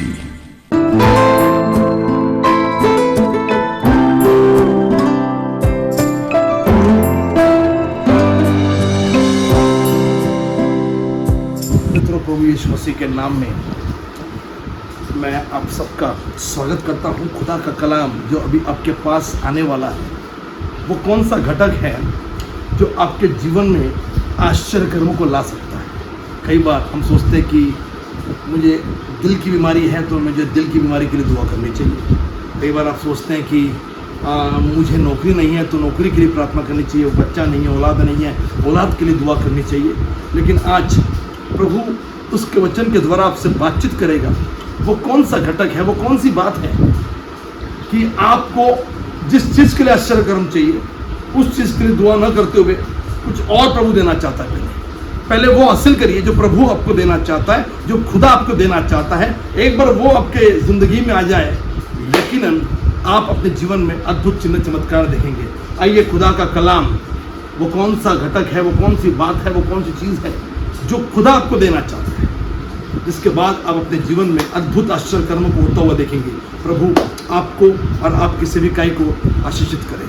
जी। मित्रों, प्रभु यीशु मसीह के नाम में मैं आप सबका स्वागत करता हूं। खुदा का कलाम जो अभी आपके पास आने वाला है, वो कौन सा घटक है जो आपके जीवन में आश्चर्य कर्मों को ला सकता है। कई बार हम सोचते हैं कि मुझे दिल की बीमारी है तो मुझे दिल की बीमारी के लिए दुआ करनी चाहिए। कई बार आप सोचते हैं कि मुझे नौकरी नहीं है तो नौकरी के लिए प्रार्थना करनी चाहिए, वो बच्चा नहीं है, औलाद नहीं है, औलाद के लिए दुआ करनी चाहिए। लेकिन आज प्रभु उसके वचन के द्वारा आपसे बातचीत करेगा। वो कौन सा घटक है, वो कौन सी बात है कि आपको जिस चीज़ के लिए आश्चर्य कर्म चाहिए उस चीज़ के लिए दुआ न करते हुए कुछ और प्रभु देना चाहता है। पहले वो हासिल करिए जो प्रभु आपको देना चाहता है, जो खुदा आपको देना चाहता है। एक बार वो आपके ज़िंदगी में आ जाए, यकीनन आप अपने जीवन में अद्भुत चिन्ह चमत्कार देखेंगे। आइए, खुदा का कलाम वो कौन सा घटक है, वो कौन सी बात है, वो कौन सी चीज़ है जो खुदा आपको देना चाहता है, जिसके बाद आप अपने जीवन में अद्भुत आश्चर्य कर्मों को होता हुआ देखेंगे। प्रभु आपको और आपकी सेविकाई को आशीषित करें।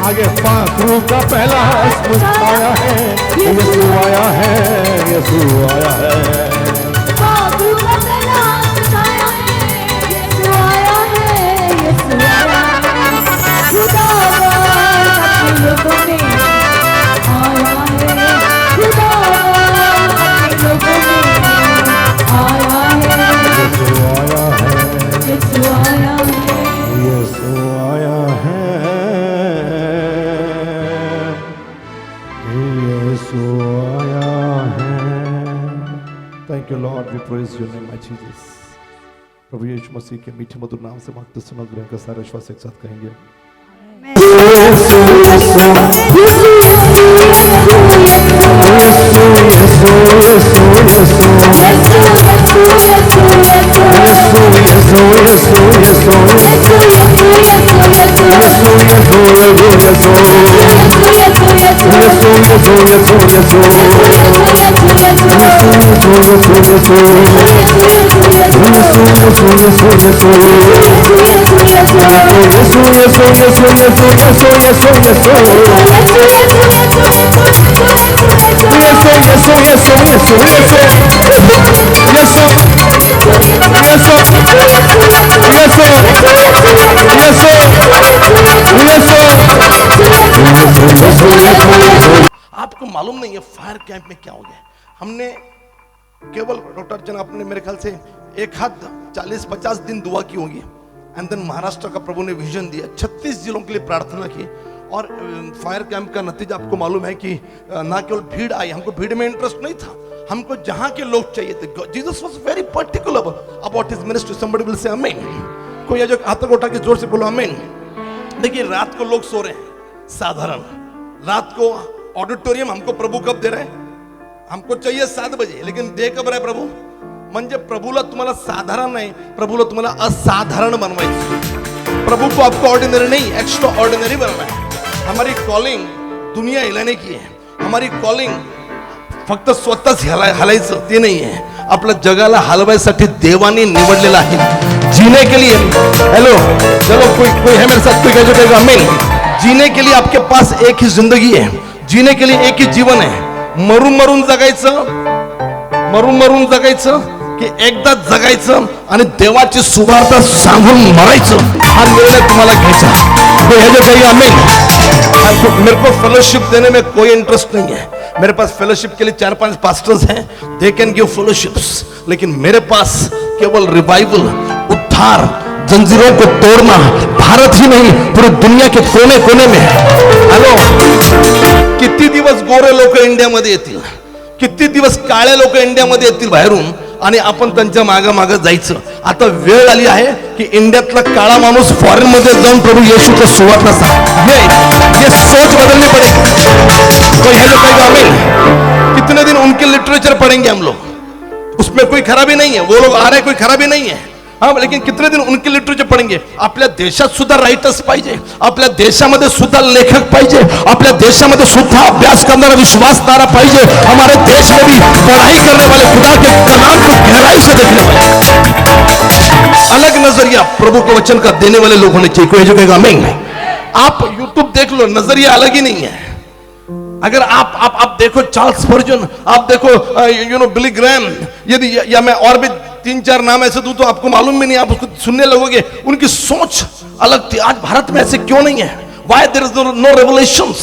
आगे पाखरू का पहला आया है, यीशु आया है, यीशु आया है। पाखरू का पहला आया है, यीशु आया है, यीशु आया है। खुदावंद अपने लोगों में आया है, खुदावंद अपने लोगों में आया है, यीशु आया है, यीशु आया है, यीशु आया है, यीशु आया है। Thank you lord, we praise your name my Jesus. प्रभु यीशु मसीह के मीठे मधुर नाम से मांगते सुनो, ग्रहण का सारे विश्वास एक साथ कहेंगे। आपको मालूम नहीं है फायर कैंप में क्या हो गया। हमने केवल डॉक्टर जन आपने मेरे ख्याल से एक हाथ 40-50 दिन दुआ की होगी। एंड देन महाराष्ट्र का प्रभु ने विजन दिया, 36 जिलों के लिए प्रार्थना की। और फायर कैंप का नतीजा आपको मालूम है कि ना केवल भीड़ आई, हमको भीड़ में इंटरेस्ट नहीं था, हमको जहां के लोग चाहिए थे। Jesus was very particular about his ministry. Somebody will say आमीन। कोई जो हाथ को उठा के जोर से बोलो आमीन। देखिए, रात को लोग सो रहे हैं, साधारण रात को ऑडिटोरियम हमको प्रभू कब दे रहे हैं? हमको चाहिए 7 बजे, लेकिन दे कब रहे प्रभू? म्हणजे प्रभूला तुम्हाला साधारण नाही, प्रभूला तुम्हाला असाधारण बनवायचं। प्रभु को आपको ऑर्डिनरी नहीं, एक्स्ट्रा ऑर्डिनरी बनना है। हमारी कॉलिंग दुनिया हिलाने की है। हमारी कॉलिंग फक्त स्वतःच हलायचं ते नाही आहे, आपल्या जगाला हलवायसाठी देवाने निवडलेलं आहे। जीने के लिए, हेलो चलो कोई है मेरे साथ, कोई कहेगा आमीन। जीने के लिए आपके पास एक ही जिंदगी है, जीने के लिए एक ही जीवन है। मरून मरून जगायचं की एकदा जगायचं आणि देवाची सुवार्ता सांगून मरायचं, हा निर्णय तुम्हाला घ्यायचा। मेरे को फेलोशिप देने में कोई इंटरेस्ट नहीं है। मेरे पास फेलोशिप के लिए 4-5 पास्टर्स हैं, दे कैन गिव फेलोशिप्स, लेकिन मेरे पास केवल रिवाइवल, उद्धार, जंजीरों को तोड़ना, भारत ही नहीं पूरी दुनिया के कोने कोने में। हॅलो, किती दिवस गोरे लोक इंडियामध्ये येतील, किती दिवस काळे लोक इंडियामध्ये येतील बाहेरून, आणि आपण त्यांच्या मागं मागं जायचं. आता वेळ आली आहे की इंडियातला काळा माणूस फॉरेन मध्ये जाऊन प्रभू येशूचा सुवार्ता सांग. ये सोच बदलनी पड़ेगी. तो ये जो कहेगा आमीन. कितने दिन उनके लिटरेचर पढ़ेंगे हम लोग, उसमें कोई खराबी नहीं है. वो लोग आ रहे, कोई खराबी नहीं है. हाँ, लेकिन कितने दिन उनके लिटरेचर पढ़ेंगे. आपल्या देशात सुद्धा रायटर्स पाहिजे, आपल्या देशामध्ये सुद्धा लेखक पाहिजे, आपल्या देशामध्ये सुद्धा अभ्यास करणारा विश्वासणारा पाहिजे. हमारे देश में भी पढ़ाई करने वाले खुदा के कलाम को गहराई से देखने वाले, अलग नजरिया प्रभु के वचन का देने वाले लोग होने चाहिए. कोई जो कहेगा आमीन. आप यूट्यूब देख लो, नजरिया अलग ही नहीं है. अगर आप देखो चार्ल्स स्पर्जन, आप देखो बिली ग्रैम, यदि या मैं और भी 3-4 नाम ऐसे दूं तो आपको मालूम भी नहीं, आप उसको सुनने लगोगे. उनकी सोच अलग थी. आज भारत में ऐसे क्यों नहीं है? Why there is no revelations?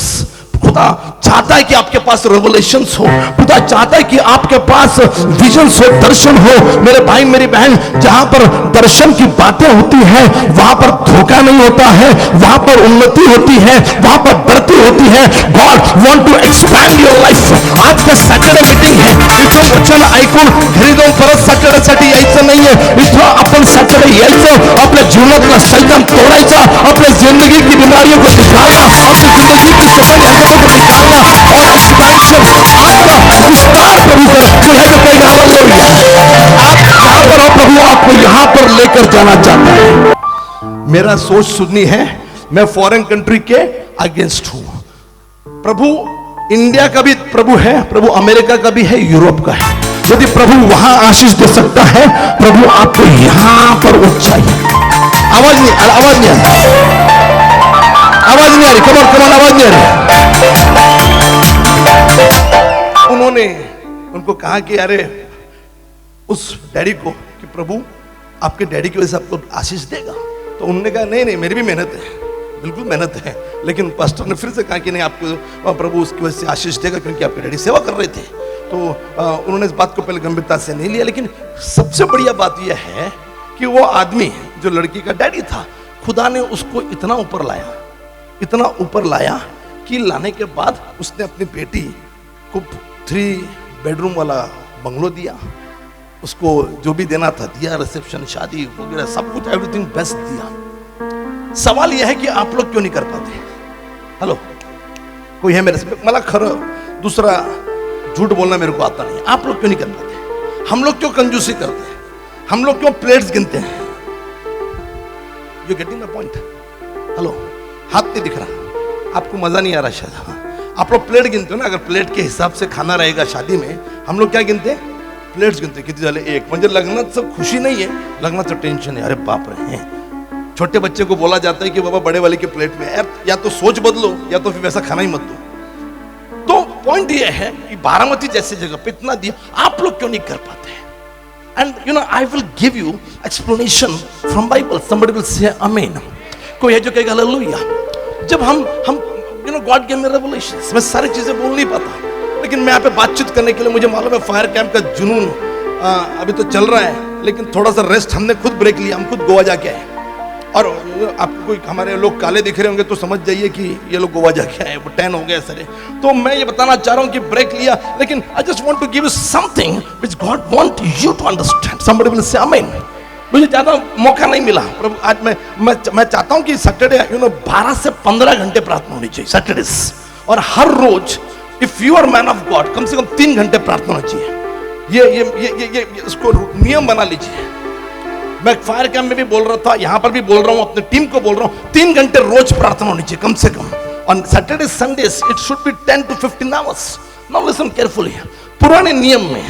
खुदा चाहता है कि आपके पास रेवलेशंस हो. खुदा चाहता है कि आपके पास विजन्स हो, दर्शन हो. मेरे भाई मेरी बहन, जहां पर दर्शन की बातें होती हैं वहां पर धोखा नहीं होता है, वहां पर उन्नति होती है, वहां पर बढ़ती होती है. God want to expand your life. आज का सॅटर्डे मीटिंग है. इथं वचन ऐकून घरी जाऊन परत सॅटर्डेसाठी यायचं नाहीये. इथं आपण सॅटर्डे यायचं, आपल्या जीवनातला सैतान तोडायचा, आपल्या जिंदगी की बीमारियों को निकालना, अपनी जिंदगी की सफल को निकालना और एक्सपेंशन आपका विस्तार प्रभु कर. जो है जो कहेगा हालेलुया. आप जहां पर हो प्रभु आपको यहां पर लेकर जाना चाहता है. मेरा सोच सुननी है, मैं फॉरेन कंट्री के अगेंस्ट हूं. प्रभु इंडिया का भी प्रभु है, प्रभु अमेरिका का भी है, यूरोप का है. यदि प्रभु वहां आशीष दे सकता है, प्रभु आपको यहां पर ऊंचाई. आवाज नहीं आ रही, आवाज नहीं आ रही. कमन आवाज नहीं आ रही. उन्होंने उनको कहा कि अरे उस डैडी को कि प्रभु आपके डैडी की वजह से आपको आशीष देगा. तो उन्होंने कहा नहीं मेरी भी मेहनत है, बिल्कुल मेहनत है. लेकिन पास्टर ने फिर से कहा कि नहीं, आपको प्रभु उसकी वजह से आशीष देगा क्योंकि आपके डैडी सेवा कर रहे थे. तो उन्होंने इस बात को पहले गंभीरता से नहीं लिया. लेकिन सबसे बढ़िया बात यह है कि वो आदमी जो लड़की का डैडी था, खुदा ने उसको इतना ऊपर लाया कि लाने के बाद उसने अपनी बेटी को 3 बेडरूम वाला बंगलो दिया. उसको जो भी देना था दिया, रिसेप्शन, शादी वगैरह सब कुछ, एवरीथिंग बेस्ट दिया. सवाल यह है कि आप लोग क्यों नहीं कर पाते? हेलो, कोई है मेरे से? मला खरं दूसरा झूठ बोलना मेरे को आता नहीं. आप लोग क्यों नहीं कर पाते? हम लोग क्यों कंजूसी करते हैं? हम लोग क्यों प्लेट्स गिनते हैं? You getting my point? Hello, हाथ नहीं दिख रहा, आपको मजा नहीं आ रहा शायद. आप लोग प्लेट गिनते हो ना. अगर प्लेट के हिसाब से खाना रहेगा शादी में, हम लोग क्या गिनते हैं? प्लेट्स गिनते. किती झाले? 1. म्हणजे लग्नाचं खुशी नाही आहे, लग्नाचं टेन्शन है. अरे बाप रे. छोटे बच्चे को बोला जाता है कि बाबा बड़े वाले के प्लेट में, यार या तो सोच बदलो या तो फिर वैसा खाना ही मत दो. तो पॉइंट ये है कि बारामती जैसे जगह पे इतना दिया, आप लोग क्यों नहीं कर पाते? And I will give you explanation from Bible. Somebody will say आमीन. कोई है जो कहेगा हालेलुया. जब हम गॉड गिव मी रेवलेशंस. मैं सारी चीजें बोल नहीं पाता, लेकिन मैं यहाँ पे बातचीत करने के लिए, मुझे मालूम है फायर कैंप का जुनून अभी तो चल रहा है, लेकिन थोड़ा सा रेस्ट हमने खुद ब्रेक लिया. हम खुद गोवा जाके आए. और आपको कोई हमारे लोग काले दिख रहे होंगे तो समझ जाइए कि ये लोग गोवा जाके आए, वो 10 हो गए सारे. तो मैं ये बताना चाह रहा हूँ कि ब्रेक लिया, लेकिन I just want to give you something which God want you to understand. Somebody will say amen. मुझे ज्यादा मौका नहीं मिला प्रभु. आज मैं चाहता हूं कि सैटरडे 12 से 15 घंटे प्रार्थना होनी चाहिए सैटरडेज. और हर रोज if you are man of God, कम से कम 3 घंटे प्रार्थना होनी चाहिए. ये इसको नियम बना लीजिए. मैं फायर कैंप में भी बोल रहा था, यहां पर भी बोल रहा हूं, अपने टीम को बोल रहा हूं, 3 घंटे रोज प्रार्थना होनी चाहिए कम से कम. On Saturday Sundays it should be 10 to 15 hours. Now listen carefully. पुराने नियम में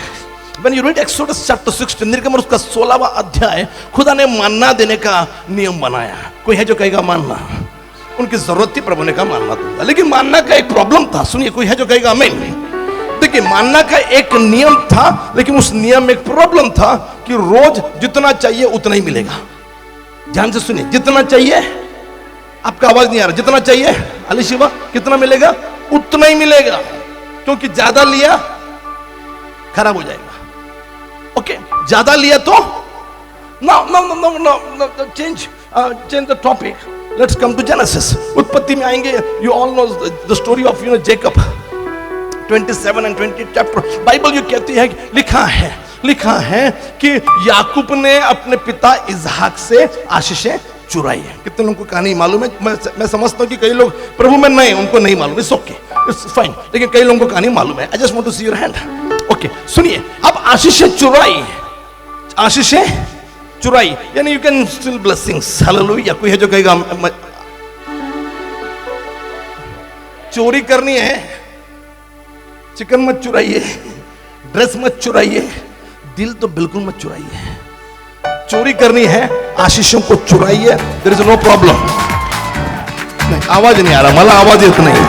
When you read Exodus chapter 16, निर्गमन उसका 16वां अध्याय, खुदा ने मानना देने का नियम बनाया. कोई है जो कहेगा मानना? उनकी जरूरत थी, प्रभु ने कहा मानना दूंगा. लेकिन मानना का एक प्रॉब्लम था. सुनिए, कोई है जो कहेगा आमीन? देखिए, मानना का एक नियम था, लेकिन उस नियम में एक प्रॉब्लम था कि रोज जितना चाहिए उतना ही मिलेगा. ध्यान से सुनिए, जितना चाहिए. आपका आवाज नहीं आ रहा. जितना चाहिए अली शिवा, कितना मिलेगा? उतना ही मिलेगा, क्योंकि ज्यादा लिया खराब हो जाएगा. ओके, ज्यादा लिया तो no, change the topic. Let's come to Genesis. उत्पत्ति में आएंगे. You all know the story of Jacob. 27 and 28 chapter Bible ये कहती है कि लिखा है कि याकूब ने अपने पिता इसहाक से आशीषें चुराई है। कितने लोगों को कहानी मालूम है? मैं समझता हूँ कि कई लोग प्रभु में नहीं, उनको नहीं मालूम, इट्स ओके, इट्स फाइन, लेकिन कई लोगों को कहानी मालूम है। I just want to see your hand. Okay, सुनिए, अब आशीषें चुराई यानी you can still blessings, hallelujah. कोई है जो कहेगा चोरी करनी है, चिकन मत चुराइए, ड्रेस मत चुराइए, दिल तो बिल्कुल मत चुराइए। चोरी करनी है, आशीषों को चुराइए, देयर इज नो प्रॉब्लम। नाही, आवाज नाही आला मला, आवाज येत नाही।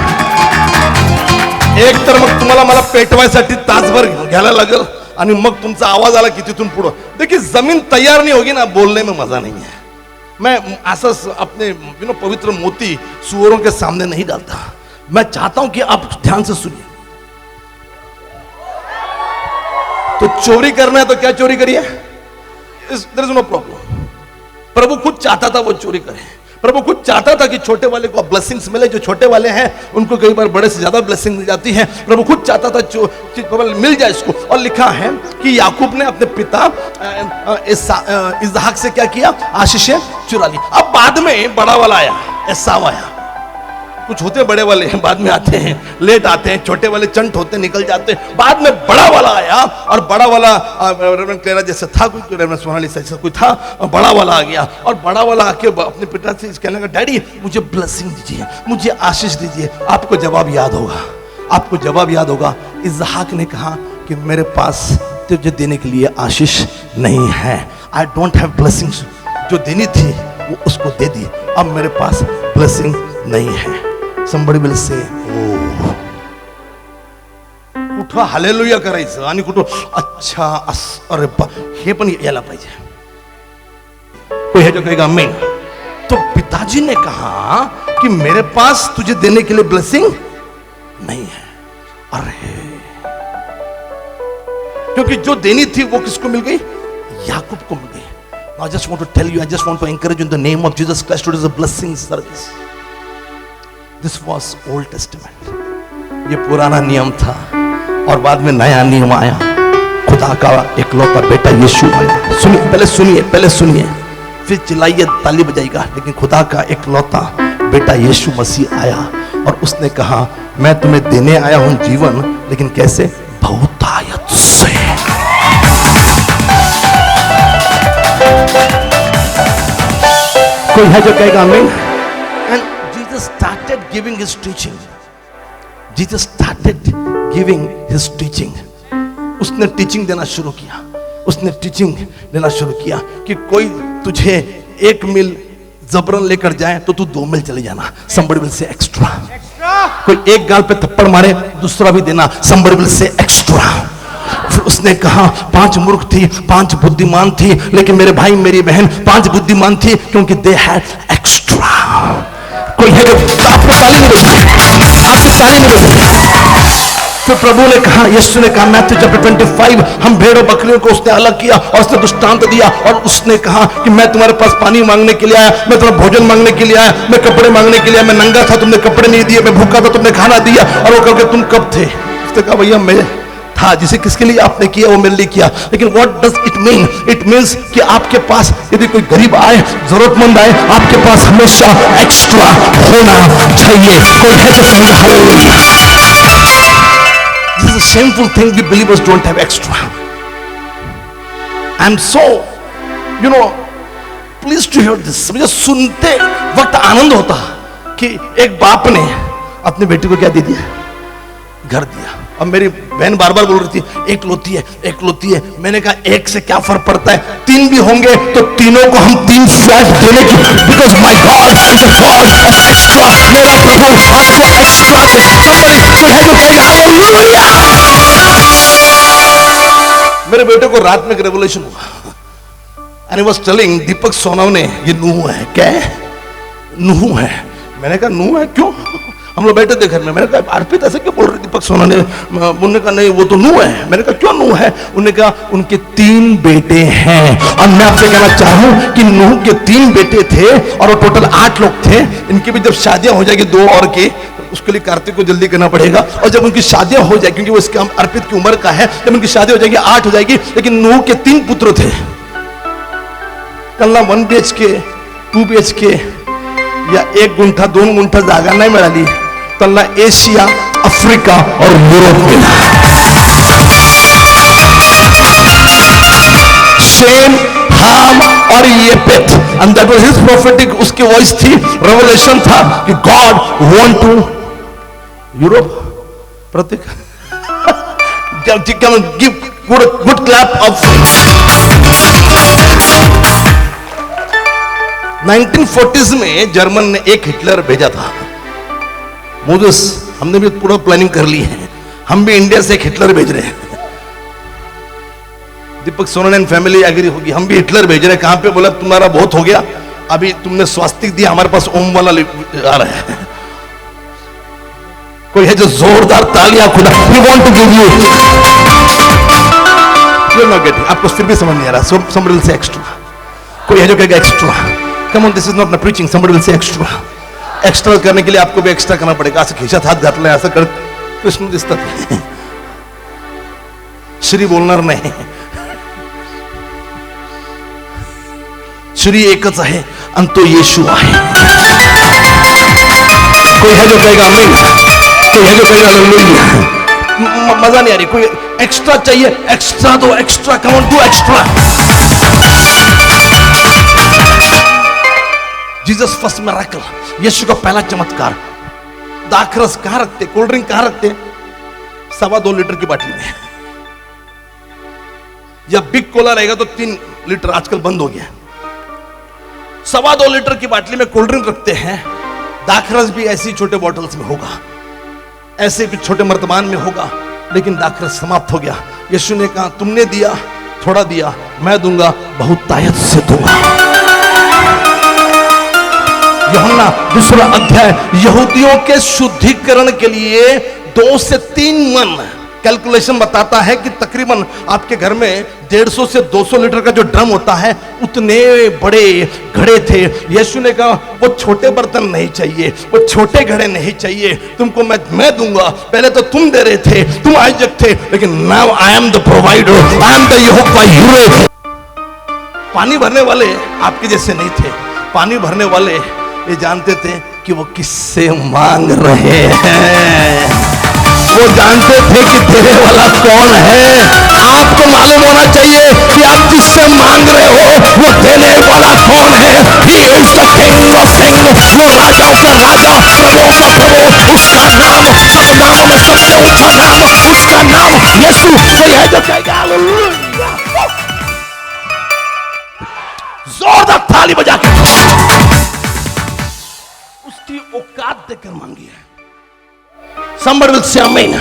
एक तर मग तुम्हाला मला पेटवायसाठी तासभर घ्यायला लागेल आणि मग तुमचा आवाज आला की तिथून पुढे देखिए जमीन तैयार नहीं होगी ना, बोलने में मजा नहीं है। मैं ऐसा अपने पवित्र मोती सुअरों के सामने नहीं डालता। मैं चाहता हूं कि आप ध्यान से सुनिए। तो चोरी करना है तो क्या चोरी करिए, देयर इज नो प्रॉब्लम। प्रभु खुद चाहता था वो चोरी करे। प्रभु खुद चाहता था कि छोटे वाले को ब्लेसिंग्स मिले। जो छोटे वाले हैं उनको कई बार बड़े से ज्यादा ब्लेसिंग मिल जाती है। प्रभु खुद चाहता था मिल जाए इसको। और लिखा है कि याकूब ने अपने पिता इसहाक से क्या किया, आशीषें चुरा ली। अब बाद में बड़ा वाला आया, एसाव आया। कुछ होते बड़े वाले हैं, बाद में आते हैं, लेट आते हैं, छोटे वाले चंट होते निकल जाते हैं। बाद में बड़ा वाला आया और बड़ा वाला रेवरेंड क्लेरा जैसे था, कोई रेवरेंड सोनाली जैसा कोई था, और बड़ा वाला आ गया। और बड़ा वाला आके अपने पिता से कहने लगा, डैडी मुझे ब्लेसिंग दीजिए, मुझे आशीष दीजिए। आपको जवाब याद होगा, इसहाक ने कहा कि मेरे पास तुझे देने के लिए आशीष नहीं है। I don't have blessings. जो देनी थी वो उसको दे दी, अब मेरे पास ब्लेसिंग नहीं है। Somebody will say, oh. कुठं हालेलुया करायचं आणि कुठं अच्छा अरे हे पण यायला पाहिजे। कोई है जो कहेगा आमीन। तो पिताजी ने कहा कि मेरे पास तुझे देने के लिए ब्लेसिंग नहीं है। अरे क्योंकि जो देनी थी वो किसको मिल गई, याकूब को मिल गई। I just want to tell you, I just want to encourage you in the name of Jesus Christ, today is a blessing service. This was Old Testament. ये पुराना नियम था और बाद में नया नियम आया। खुदा का इकलौता बेटा यीशु आया। पहले सुनिए, फिर चिल्लाइए, ताली बजाइएगा। लेकिन खुदा का इकलौता बेटा यीशु मसीह आया और उसने कहा, मैं तुम्हें देने आया हूं जीवन, लेकिन कैसे, बहुतायत से। कोई है जो कहेगा आमीन। Started giving his teaching. Jesus started giving his teaching. उसने टीचिंग देना शुरू किया कि कोई तुझे 1 मील जबरन लेकर जाए तो तू 2 मील चले जाना। Somebody will say extra. कोई एक गाल पे थप्पड़ मारे, दूसरा भी देना। Somebody will say extra. फिर उसने कहा 5 मूर्ख थी, 5 बुद्धिमान थी, लेकिन मेरे भाई मेरी बहन 5 बुद्धिमान थी क्योंकि they had extra. कोई है जो आपको ताली नहीं देगी। फिर प्रभु ने कहा, यीशु ने कहा, मैथ्यू चैप्टर 25, हम भेड़ों बकरियों को उसने अलग किया और उसने दृष्टांत दिया और उसने कहा कि मैं तुम्हारे पास पानी मांगने के लिए आया, मैं तुम्हारा भोजन मांगने के लिए आया, मैं कपड़े मांगने के लिए आया। मैं नंगा था, तुमने कपड़े नहीं दिए, मैं भूखा था, तुमने खाना दिया। और वो करके तुम कब थे? उसने कहा, भैया मैं था, जिसे किसके लिए आपने किया वो मेरे लिए किया। लेकिन what does it mean? It means कि आपके पास यदि कोई गरीब आए, जरूरतमंद आए, आपके पास हमेशा एक्स्ट्रा होना चाहिए। कोई है जो कहेगा hallelujah. This is a shameful thing, we believers don't have extra. I'm so, pleased to hear this. मुझे सुनते वक्त आनंद होता कि एक बाप ने अपनी बेटी को क्या दे दिया, घर दिया। अब मेरी बहन बार बार बोल रही थी, एक लोती है। मैंने कहा, एक से क्या फर्क पड़ता है, 3 भी होंगे तो तीनों को हम 3 फ्लैट देने की, because my God is a God of extra. मेरा प्रभु आपको एक्स्ट्रा दे। somebody कोई है जो कहेगा हालेलुया। मेरे बेटे को रात में एक रेवलेशन हुआ, एंड ही वाज टेलिंग, दीपक सोनावने, ये नूह है। क्या है? नूह है। मैंने कहा, नूह है क्यों? हम लोग बैठे थे घर में। मैंने कहा, अर्पित ऐसे क्यों बोल रहे दीपक सोना ने? उन्होंने कहा, नहीं वो तो नूह है। मैंने कहा, क्यों नूह है? उन्होंने कहा, उनके 3 बेटे हैं। और मैं आपसे कहना चाहूं कि नूह के 3 बेटे थे और वो टोटल 8 लोग थे। इनकी भी जब शादियां हो जाएगी 2 और की, उसके लिए कार्तिक को जल्दी करना पड़ेगा। और जब उनकी शादियां हो जाएगी, क्योंकि वो इसके अर्पित की उम्र का है, जब उनकी शादी हो जाएगी 8 हो जाएगी। लेकिन नूह के 3 पुत्र थे, कल्ला 1 BHK 2 BHK या 1 गुंठा 2 गुंठा जागा नहीं मिळाली, त्यांना एशिया, अफ्रीका और यूरोप मिला। शेम, हाम और Japheth, and that was his prophetic, उसकी वॉइस थी, रेवलेशन था कि God want to Europe. Prateek give good clap of. 1940s में जर्मन ने एक हिटलर भेजा था, मोजेस। हमने भी पूरा प्लानिंग कर ली है, हम भी इंडिया से एक हिटलर भेज रहे हैं। दीपक सोनन एंड फैमिली एग्री होगी, हम भी हिटलर भेज रहे हैं। कहां पे? बोला तुम्हारा बहुत हो गया, अभी तुमने स्वास्तिक दिया, हमारे पास ओम वाला आ रहा है। कोई है जो जोरदार तालियां खुदा, we want to give you, you not getting, आपको फिर भी समझ नहीं आ रहा। somebody will say extra, कोई है जो कहेगा extra. Come on, this is not preaching, somebody will say extra। Extra करने के लिए आपको भी एक्स्ट्रा करना पड़ेगा। असं खिशात हात घातलाय, असं कर, कृष्ण दिसतात, श्री बोलणार नाही। श्री एकच आहे आणि तो येशू आहे। कोई है जो कहेगा आमीन, कोई है जो कहेगा हालेलुया। मजा नहीं आ रही, कोई एक्स्ट्रा चाहिए, एक्स्ट्रा दो, extra, come on, do extra. Jesus first miracle, Yeshu का पहला चमत्कार। दाखरस कहां रखते, कोल्ड ड्रिंक कहां रखते? 2.25 लीटर की बाटली में, या बिग कोला रहेगा तो 3 लीटर, आजकल बंद हो गया। 2.25 लीटर की बाटली में कोल्ड ड्रिंक रखते हैं। दाखरस भी ऐसी छोटे बॉटल्स में होगा, ऐसे भी छोटे मर्तबान में होगा, लेकिन दाखरस समाप्त हो गया। यीशु ने कहा तुमने दिया, थोड़ा दिया, मैं दूंगा बहुत तायत से दूंगा। यूहन्ना 2 अध्याय, यहूदियों के शुद्धिकरण के लिए 2 से 3 मन कैलकुलेशन बताता है कि तकरीबन आपके घर में 150 से 200 लीटर का जो ड्रम होता है, उतने बड़े घड़े थे। यीशु ने कहा वो छोटे बर्तन नहीं चाहिए, वो छोटे घड़े नहीं चाहिए, तुमको मैं दूंगा। पहले तो तुम दे रहे थे, तुम आयोजक थे, लेकिन now I am the provider, I am the Jehovah Jireh. पानी भरने वाले आपके जैसे नहीं थे। पानी भरने वाले ये जानते थे कि वो किससे मांग रहे हैं, वो जानते थे कि देने वाला कौन है। आपको मालूम होना चाहिए कि आप जिससे मांग रहे हो वो देने वाला कौन है। He is the King of Kings, वो राजाओं का राजा, प्रभुओं का प्रभु। उसका नाम सब नामों में सबसे ऊंचा नाम, उसका नाम यीशु। कोई है जो कहेगा हालेलुया, जोरदार ताली बजा के उसकी औकात देकर मांगी है। Somebody will say amen।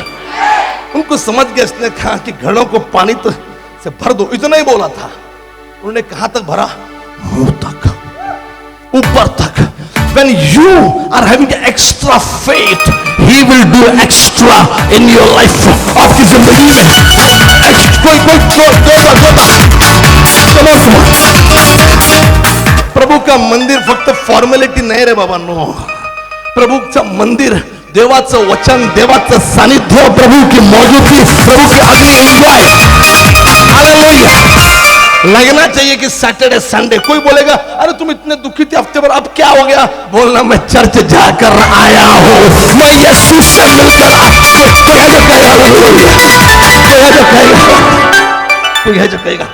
उनको समझ गया, इसने कहा कि घड़ों को पानी तो से भर दो, इतना ही बोला था। उन्होंने कहां तक भरा? मुंह तक, ऊपर तक। When you are having extra faith, He will do extra in your life। आपकी जिंदगी में प्रभु का मंदिर फक्त फॉर्मेलिटी नाही रे बाबा, नो। प्रभूचा मंदिर, देवाचं वचन, देवाचं सानिध्य, प्रभु की मौजूदगी, प्रभु की अग्नि एंजॉय। हालेलुया। लगना चाहिए कि सैटरडे संडे। कोई बोलेगा अरे तुम इतने दुखी थे हफ्ते भर, अब क्या हो गया? बोलना मैं चर्च जाकर आया हूं, मैं यीशु से मिलकर कोई है जो कहेगा हालेलुया, कोई है जो कहेगा, कोई है जो कहेगा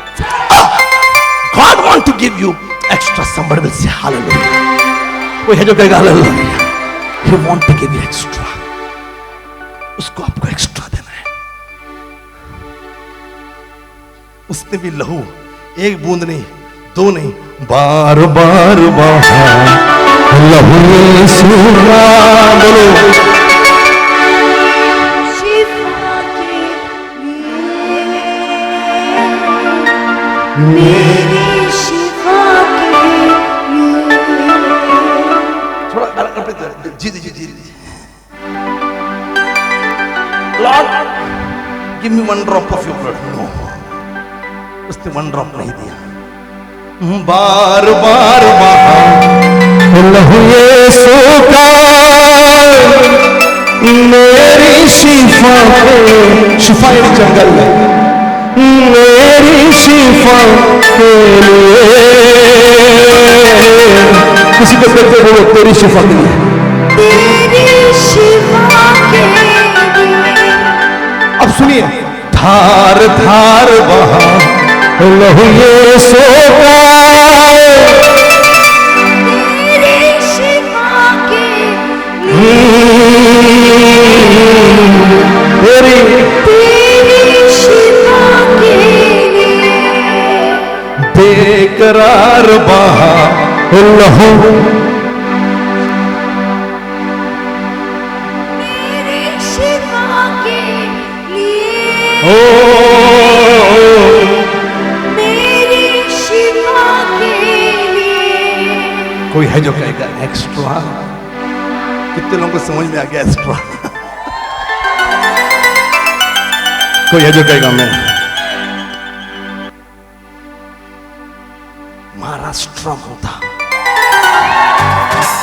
God want to give you extra. somebody will say hallelujah. कोई है जो कहेगा hallelujah. He want to give you extra। उसको आपको एक्स्ट्रा देना है। उसने भी लहू, एक बूंद नहीं, 2 नहीं, बार बार बहा लहू यीशु का। बोलो शिफा के लिए, मेरी शिफा के लिए। थोड़ा जी जी जी जी जी। Lord, give me 1 drop of your blood। No, उसने 1 ड्रॉप नहीं दिया। बार बार बहा लहू यीशु का, मेरी शिफा के शिफा एक जंगल में मेरी शिफा के लिए किसी को कहते बोलो तेरी शिफा के लिए तेरी शिफा के लिए। अब सुनिए धार धार बहा लहू यीशु का तेरी शिफा के तेरी शिफा के लिए। बेकरार बहा लहू तेरी शिफा के लिए। ओ मेरी शिफा के लिए। कोई है जो कहेगा एक्स्ट्रा? कितने लोगों को समझ में आ गया एक्स्ट्रा? कोई है जो कहेगा मैं महाराष्ट्र में था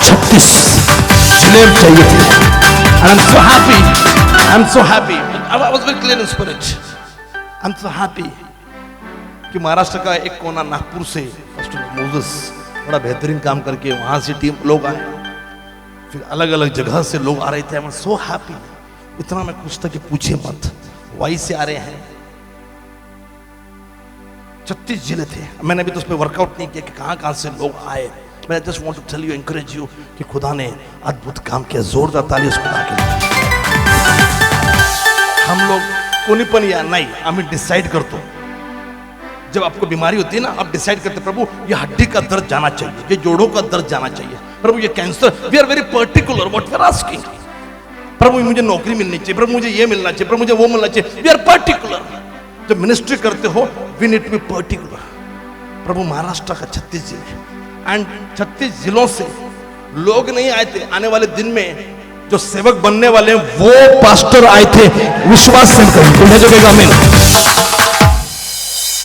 36 जिले चाहिए थे and I'm so happy I was very clear in spirit I'm so happy कि महाराष्ट्र का एक कोना नागपुर से पास्टर मोसेस बड़ा बेहतरीन काम करके वहां से टीम लोग आए, फिर अलग अलग जगह से लोग आ रहे थे। I'm so happy। इतना मैं खुश था कि पूछे मत, वाई से आ रहे हैं 36 जिले थे। मैंने अभी तो उस पर वर्कआउट नहीं किया कि कहां से लोग आए। मैं just want to tell you, encourage you कि खुदा ने अद्भुत काम किया। जोरदार ताली उस खुदा के लिए। हम लोग कोनी पण या नहीं, आम्ही डिसाइड करतो। जब आपको बीमारी होती है ना, आप डिसाइड करते प्रभु ये हड्डी का दर्द जाना चाहिए, ये जोड़ों का दर्द जाना चाहिए, प्रभु ये cancer, we are very particular what we are asking. प्रभु मुझे नौकरी मिलनी चाहिए, प्रभु मुझे ये मिलना चाहिए, प्रभु मुझे वो मिलना चाहिए, वी आर पर्टिकुलर। जब मिनिस्ट्री करते हो we need to be particular. प्रभु महाराष्ट्र का 36 जिले एंड 36 जिलों से लोग नहीं आए थे। आने वाले दिन में जो सेवक बनने वाले हैं वो पास्टर आए थे, विश्वास से करें।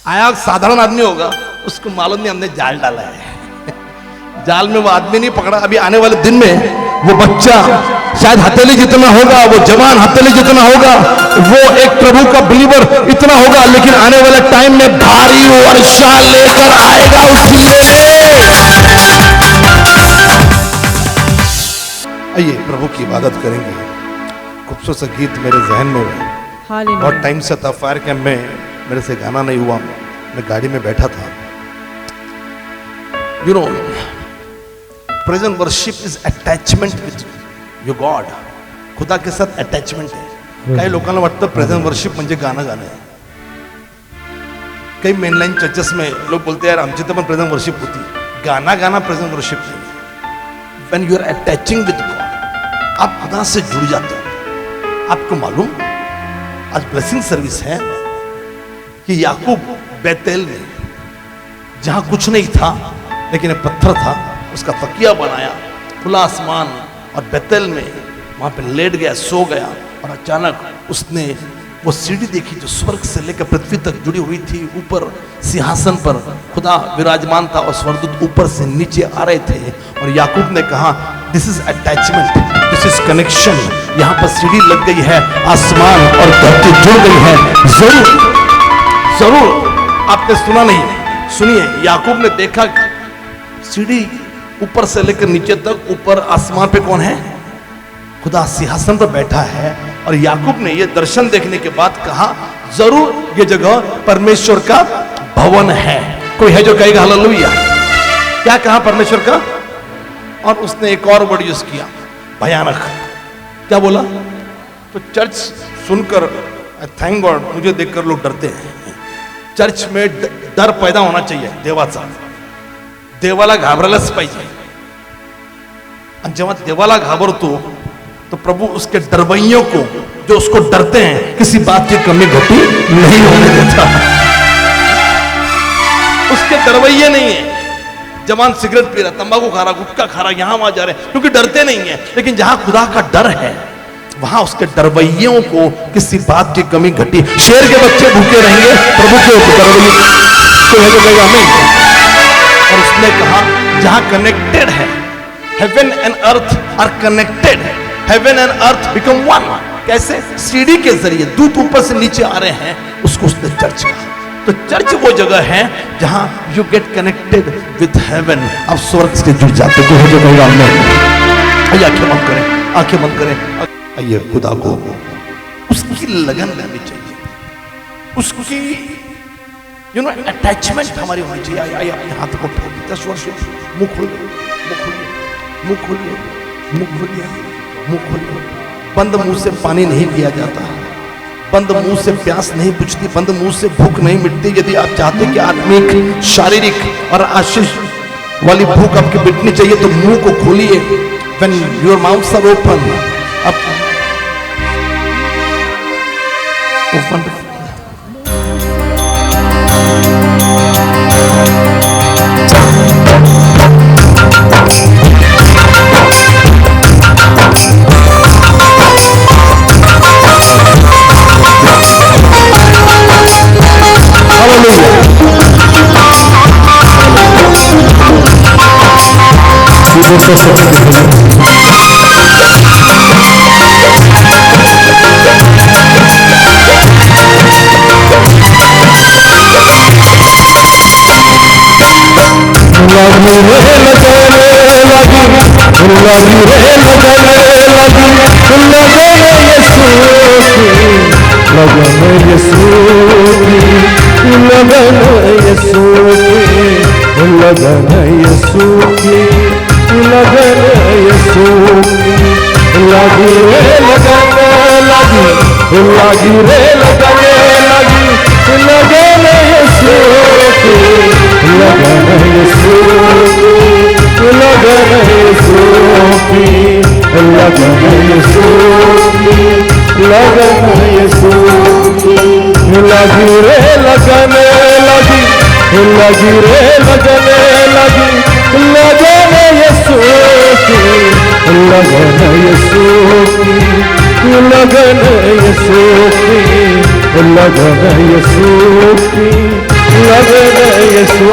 आया साधारण आदमी होगा, उसको मालूम नहीं हमने जाल डाला है। जाल में वो आदमी नहीं पकड़ा। अभी आने वाले दिन में वो बच्चा शायद हथेली जितना होगा, वो जवान हथेली जितना होगा, वो एक प्रभु का बिलीवर इतना होगा, लेकिन आने वाले टाइम में भारी वर्षा लेकर आएगा उस जिले में। आइए प्रभु की इबादत करेंगे। खूबसूरत सा गीत मेरे जहन में है, बहुत टाइम से था। फायर कैंप में मेरे से गाना नहीं हुआ, मैं गाड़ी में बैठा था। You know, present worship is attachment with your God. खुदा के साथ अटॅचमेंट आहे। काही लोकांना वाटतं प्रेजेंट वर्शिप म्हणजे गाणं गाणं आहे। काही मेनलाइन चर्चेस में लोग बोलते हैं यार आमची तर पण प्रेजेंट वर्शिप होती। गाना गाना प्रेजेंट वर्शिप नहीं। When you are attaching with God, आप खुदा से जुड़ जाते हो। आपको मालूम आज ब्लेसिंग सर्विस है कि याकूब बेतेल में जहां कुछ नहीं था लेकिन एक पत्थर था, उसका तकिया बनाया, खुला आसमान, और बेतेल में वहां पे लेट गया, सो गया, और अचानक उसने वो सीढ़ी देखी जो स्वर्ग से लेकर पृथ्वी तक जुड़ी हुई थी। ऊपर सिंहासन पर खुदा विराजमान था और स्वर्गदूत ऊपर से नीचे आ रहे थे। और याकूब ने कहा this is attachment, this is connection. यहाँ पर सीढ़ी लग गई है, आसमान और धरती जुड़ गई है। जरूर जरूर आपने सुना नहीं, सुनिए। याकूब ने देखा सीढ़ी ऊपर से लेकर नीचे तक, ऊपर आसमान पे कौन है? खुदा सिंहासन पर बैठा है। और याकूब ने ये दर्शन देखने के बाद कहा जरूर ये जगह परमेश्वर का भवन है। कोई है जो कहेगा हालेलुया? क्या कहा परमेश्वर का? और उसने एक और वर्ड यूज किया, भयानक। क्या बोला? तो चर्च सुनकर थैंक गॉड, मुझे देखकर लोग डरते हैं। चर्च में डर पैदा होना चाहिए देवाचा। देवाला घाबरायलाच पाहिजे। आणि जेव्हा देवाला घाबरतो तो प्रभु उसके डरवैयों को, जो उसको डरते हैं, किसी बात की कमी घटी नहीं होने देता। उसके डरवैये नहीं है। जवान सिगरेट पी रहा, तंबाकू खा रहा, गुटखा खा रहा, यहां वहां जा रहे, क्योंकि डरते नहीं है। लेकिन जहां खुदा का डर है वहां उसके डरवैयों को किसी बात की कमी घटी। शेर के बच्चे भूखे रहेंगे, प्रभु के डरवैये तो है जो कहेगा नहीं। और उसने कहा जहां कनेक्टेड है, heaven and earth are connected, heaven and earth become one. कैसे? सीढ़ी के जरिए दूत ऊपर से नीचे आ रहे हैं, उसको उसने चर्च कहा। तो चर्च वो जगह है जहां you get connected with heaven. आप स्वर्ग से जुड़ जाते हो। हो जगह आइए आंखें बंद करें, आंखें बंद करें। आइए खुदा को उसकी लगन लेनी चाहिए, उसकी अटैचमेंट हमारी होनी चाहिए। आइए अपने हाथ को उठाओ, 10 वर्ष मुंह खोलिए, मुंह खोलिए, मुंह खोलिए, मुंह खोलिए, मुंह खोलिए। बंद मुंह से पानी नहीं पिया जाता, बंद मुंह से प्यास नहीं बुझती, बंद मुंह से भूख नहीं मिटती। यदि आप चाहते कि आत्मिक, शारीरिक और आशीष वाली भूख आपकी मिटनी चाहिए तो मुंह को खोलिए। When your mouths are open, up, open.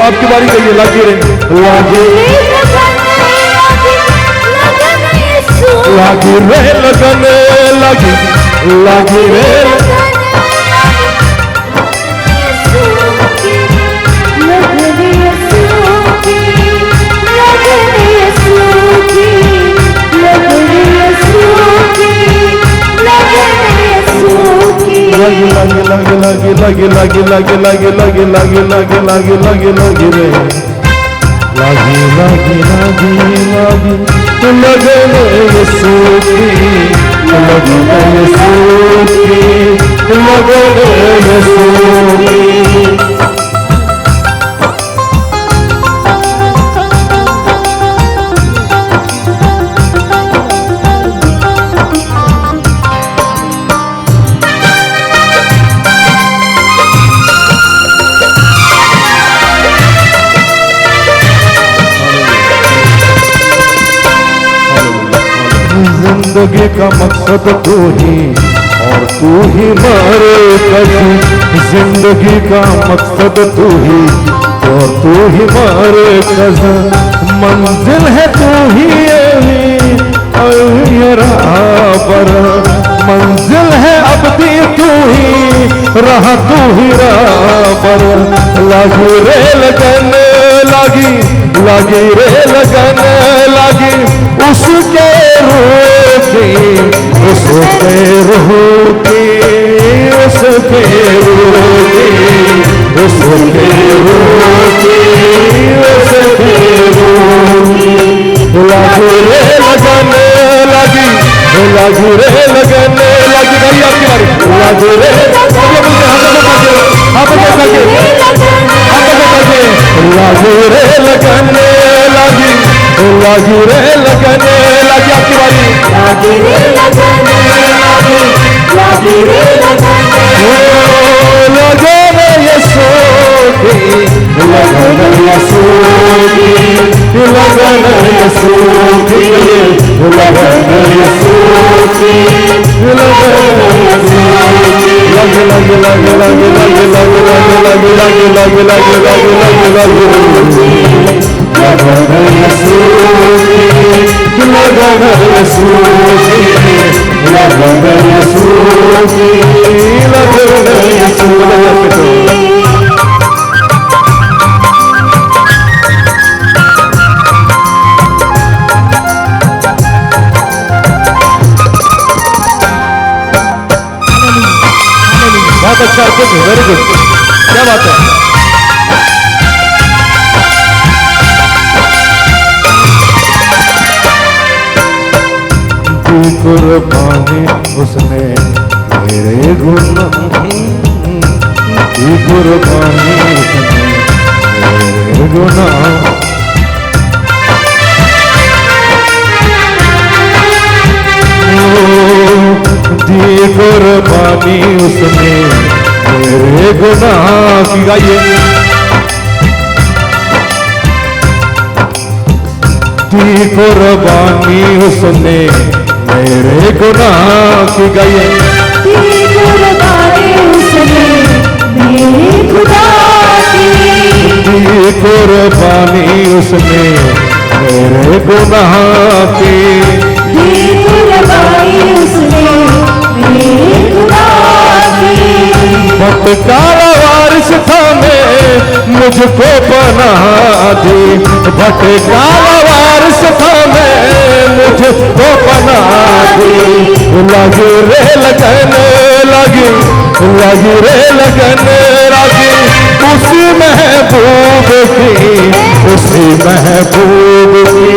आपकी बारी कहिए, लगी रहे, लगी रे लगन, लगी रे जिंदगी का मकसद तू ही और तू ही मारे कभी। जिंदगी का मकसद तू ही और तू ही मारे कभी। मंजिल है तू ही पर मंजिल है अब भी तू ही रहा, तू ही पर। लगी रे लगन, लगी रे लगन, लगी उसके रूह की, उसके रूह की, उसके रूह की, उसके रूह की, उसके रूह की। लगी रे लगन, लगी रे लगन, लगी भाई आपकी बारी। लगी रे लगी रे लगन, लगी रे लगन, लगी आपकी बारी। लगी रे लगन, लगी रे लगन, लगन यीशु की, लगन यीशु की, लगन यीशु की, लगन यीशु की लगन यीशु की लग लग लग लग लग लग लग लग लग लग लग लग लग लगन यीशु की लगन यीशु की लगन यीशु की लगन यीशु की बहुत अच्छा अर्पित, वेरी गुड, क्या बात है। दी कुर्बानी उसने मेरे गुनाह, दी कुर्बानी उसने मेरे गुनाह, दी कुर्बानी उसने मेरे गुनाह की। गाइए, दी कुर्बानी उसने मेरे गुनाह की। गाइए, दी कुर्बानी उसने मेरे खुदा की, दी कुर्बानी उसने मेरे गुनाह की, दी कुर्बानी उसने मेरे खुदा की। भटकारा वारिस था मैं मुझको बना दी, भटकारा वारिस था मैं मुझको बना दी। लगी रे लगन लगी, लगी रे लगन लगी, उसी महबूब की, उसी महबूब की,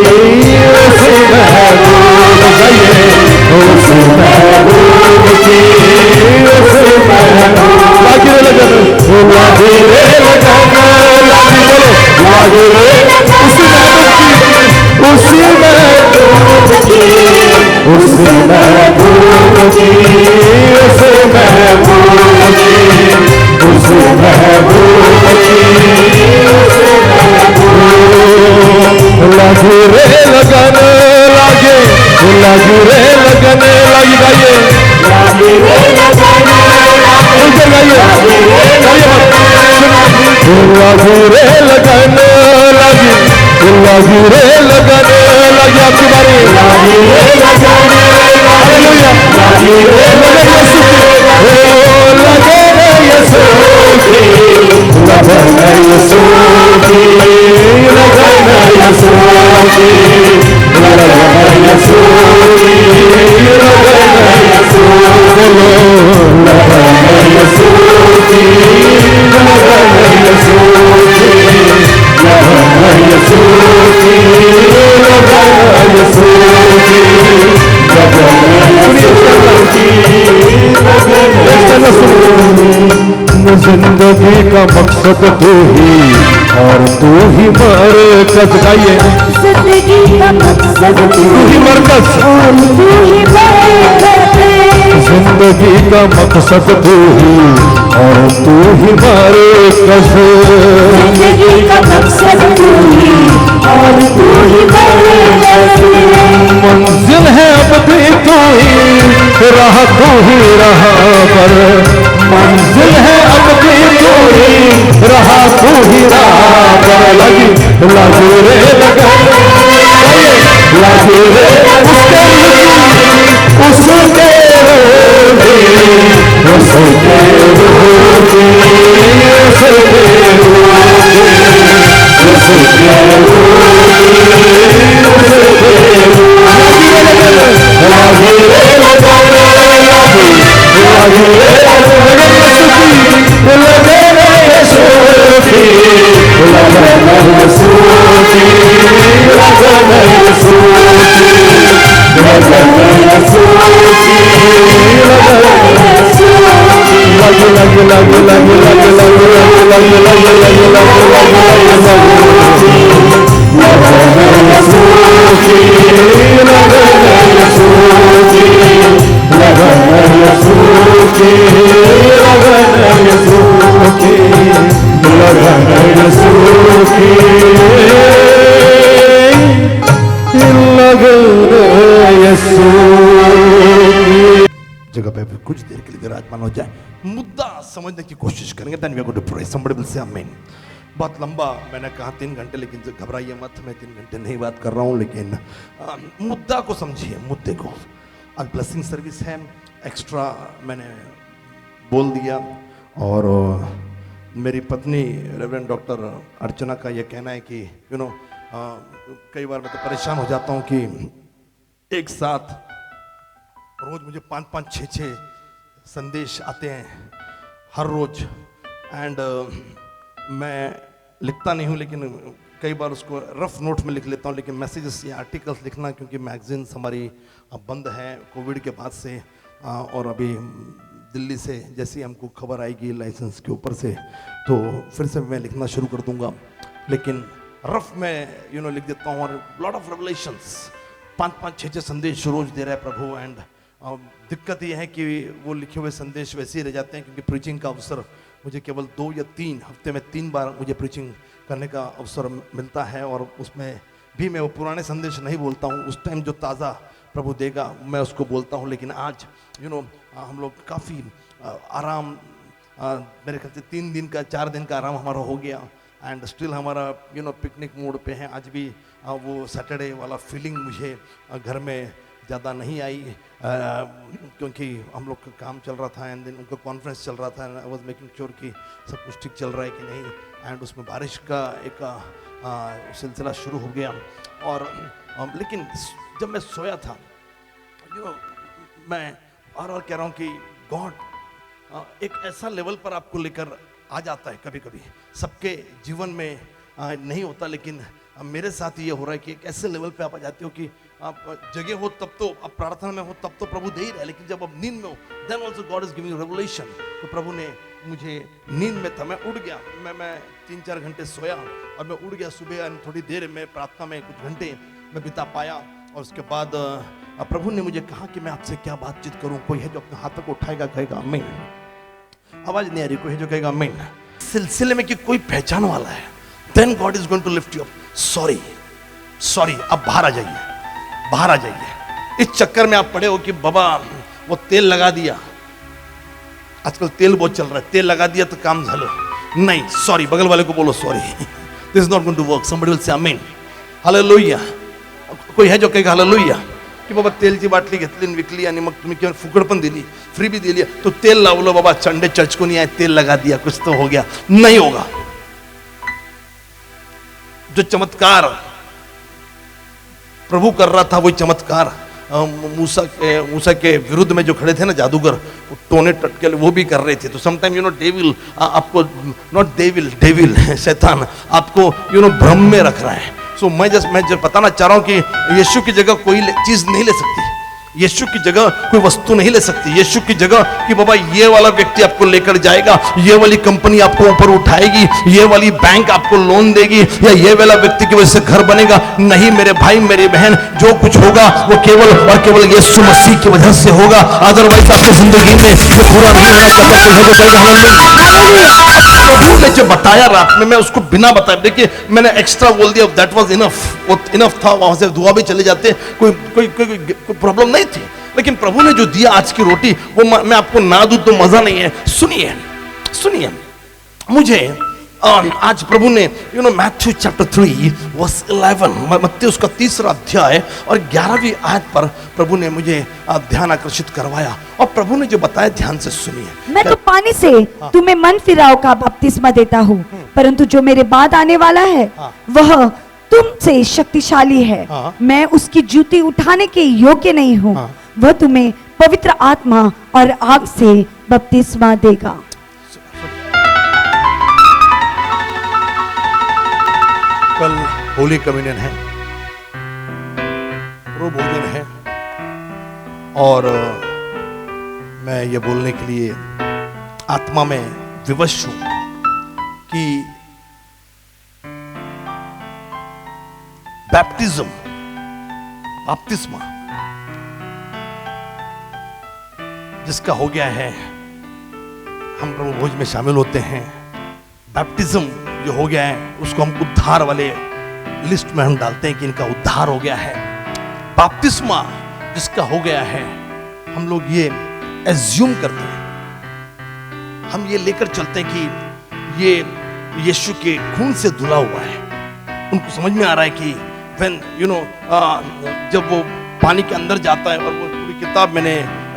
उसी महबूब गए, उसी महबूब की, उसी महबूब। लगी रे लगन, लगी रे लगन लगी, बोलो लगी रे, उसी महबूब की, उसी महबूब की, उसी महबूब की, उसी महबूब की, उसी महबूब। लगी रे लगन लगे, लगी रे लगन लगी। गाइए, लगी रे लगन उधर गाइए, लगी रे लगन लगी, लगी रे लगन लगी। आपकी बारी। लगी रे लगन हालेलुया, लगी रे लगन यीशु की, ओ लगे रे यीशु की, लगन यीशु की, लगन यीशु की, लगन यीशु की, लगन यीशु, बोलो लगन यीशु की, लगन यीशु की, लगन यीशु की, लगन यीशु की, लगन यीशु की। जिंदगी का मकसद तू ही और तू ही मरकज। गाइए, जिंदगी का मकसद तू ही मरकज, और तू ही बरकत, जिंदगी का मकसद तू ही और तू ही मरकज, जिंदगी का मकसद तू ही और तू ही बरकत। मंजिल है अब भी तू ही, राह तू ही राह पर, मंजिल है अब भी तू ही, राह तू ही राह पर। लगी, लगी रे लगन, लगी रे उसके उसके रोगी, उसके रोगी, उसके रोगी, उसके लगन समझने की कोशिश करेंगे। Then we are going to pray, somebody will say amen. बहुत लंबा मैंने कहा 3 घंटे, लेकिन घबराइए मत, मैं 3 घंटे नहीं बात कर रहा हूँ, लेकिन मुद्दा को समझिए, मुद्दे को। आज ब्लेसिंग सर्विस है, एक्स्ट्रा मैंने बोल दिया। और मेरी पत्नी रेवरेंड डॉक्टर अर्चना का यह कहना है कि कई बार मैं तो परेशान हो जाता हूँ कि एक साथ रोज मुझे 5-5, 6-6 संदेश आते हैं हर रोज। एंड मैं लिखता नहीं हूँ, लेकिन कई बार उसको रफ नोट में लिख लेता हूँ, लेकिन मैसेजेस या आर्टिकल्स लिखना, क्योंकि मैगजीन्स हमारी बंद हैं कोविड के बाद से। और अभी दिल्ली से जैसे हमको खबर आएगी लाइसेंस के ऊपर से, तो फिर से मैं लिखना शुरू कर दूंगा। लेकिन रफ में लिख देता हूँ। और लॉट ऑफ रेवलेशंस, 5-5, 6-6 संदेश रोज दे रहा है प्रभु। एंड दिक्कत यह है कि वो लिखे हुए संदेश वैसे ही रह जाते हैं, क्योंकि प्रीचिंग का अवसर मुझे केवल 2 या 3 हफ्ते में 3 बार मुझे प्रीचिंग करने का अवसर मिलता है। और उसमें भी मैं वो पुराने संदेश नहीं बोलता हूँ, उस टाइम जो ताज़ा प्रभु देगा मैं उसको बोलता हूँ। लेकिन आज हम लोग काफ़ी आराम, मेरे ख्याल से 3 दिन का 4 दिन का आराम हमारा हो गया। एंड स्टिल हमारा पिकनिक मोड पे है। आज भी वो सैटरडे वाला फीलिंग मुझे घर में ज़्यादा नहीं आई, क्योंकि हम लोग का काम चल रहा था एंड देन उनका कॉन्फ्रेंस चल रहा था। आई वाज मेकिंग श्योर कि सब कुछ ठीक चल रहा है कि नहीं। एंड उसमें बारिश का एक सिलसिला शुरू हो गया। और लेकिन जब मैं सोया था, मैं और कह रहा हूँ कि गॉड एक ऐसा लेवल पर आपको लेकर आ जाता है। कभी कभी सबके जीवन में नहीं होता, लेकिन मेरे साथ ये हो रहा है कि एक ऐसे लेवल पे आप आ जाते हो कि आप जगह हो तब तो, आप प्रार्थना में हो तब तो प्रभु दे ही रहे, लेकिन जब आप नींद में हो then also God is giving revelation. तो प्रभु ने मुझे, नींद में था, मैं उठ गया, मैं 3-4 घंटे सोया और मैं उठ गया सुबह। थोड़ी देर में प्रार्थना में कुछ घंटे मैं बिता पाया। और उसके बाद प्रभु ने मुझे कहा कि मैं आपसे क्या बातचीत करूं। कोई है जो अपने हाथों को उठाएगा, कहेगा आमीन। आवाज नहीं आ रही, कोई है जो कहेगा आमीन। सिलसिले में कि कोई पहचान वाला है, then God is going to lift you up. Sorry, अब बाहर आ जाइए, बाहर आ जाइए। इस चक्कर में आप पड़े हो कि बाबा वो तेल लगा दिया, आजकल तेल बहुत चल रहा है, तेल लगा दिया तो काम झालं। नहीं, सॉरी, बगल वाले को बोलो sorry, this is not going to work. Somebody will say amen, hallelujah. कोई है जो कहेगा हालेलुया, की बाबा तेलची बाटली घेतली आणि विकली आणि मग तुम्ही किंवा फुकट पण दिली, फ्री भी दिली, तो तेल लावलो बाबा, संडे चर्च को नहीं आए, तेल लगा दिया, कुछ तो हो गया। नहीं होगा। जो चमत्कार प्रभु कर रहा था, वही चमत्कार मूसा के विरुद्ध में जो खड़े थे ना जादूगर, टोने टटके वो भी कर रहे थे। तो समटाइम डेविल आपको, नॉट डेविल शैतान आपको भ्रम में रख रहा है। सो मैं जो बताना चाह रहा हूं कि यीशु की जगह कोई चीज नहीं ले सकती, यीशु की जगह कोई वस्तु नहीं ले सकती। यीशु की जगह कि बाबा ये वाला व्यक्ति आपको लेकर जाएगा, ये वाली कंपनी आपको ऊपर उठाएगी, ये वाली बैंक आपको लोन देगी, या ये वाला व्यक्ति की वजह से घर बनेगा। नहीं मेरे भाई मेरी बहन, जो कुछ होगा वो केवल और केवल यीशु मसीह की वजह से होगा। अदरवाइज आपकी जिंदगी में वो पूरा नहीं होगा। प्रभु ने जो बताया रात में, मैं उसको बिना बताए, देखिए मैंने एक्स्ट्रा बोल दिया, दैट वाज इनफ, वो इनफ था। वहां से दुआ भी चले जाते, कोई प्रॉब्लम नहीं थी। लेकिन प्रभु ने जो दिया आज की रोटी, वो मैं आपको ना दूं तो मजा नहीं है। सुनिए मुझे आज प्रभु ने मैथ्यू चैप्टर 3 वर्स 11, मत्ती उसका 3रा अध्याय और 11वीं आयत पर प्रभु ने मुझे ध्यान आकर्षित करवाया। और प्रभु ने जो बताया ध्यान से सुनिए। मैं तो पानी से तुम्हें मन फिराव का बपतिस्मा देता हूँ, परंतु जो मेरे बाद आने वाला है वह तुमसे शक्तिशाली है। मैं उसकी जूती उठाने के योग्य नहीं हूँ। वह तुम्हें पवित्र आत्मा और आग से बपतिस्मा देगा। कल होली कम्युनियन है, प्रो भोजन है, और मैं ये बोलने के लिए आत्मा में विवश हूं कि बपतिस्मा जिसका हो गया है, हम प्रभु भोज में शामिल होते हैं। बैप्टिज्म जो हो गया है उसको हम उद्धार वाले लिस्ट में हम डालते हैं कि इनका उद्धार हो गया है। बपतिस्मा जिसका हो गया है, हम लोग ये एज्यूम करते हैं, हम ये लेकर चलते हैं कि ये यीशु के खून से धुला हुआ है। उनको समझ में आ रहा है कि व्हेन जब वो पानी के अंदर जाता है, और वो पूरी किताब मैंने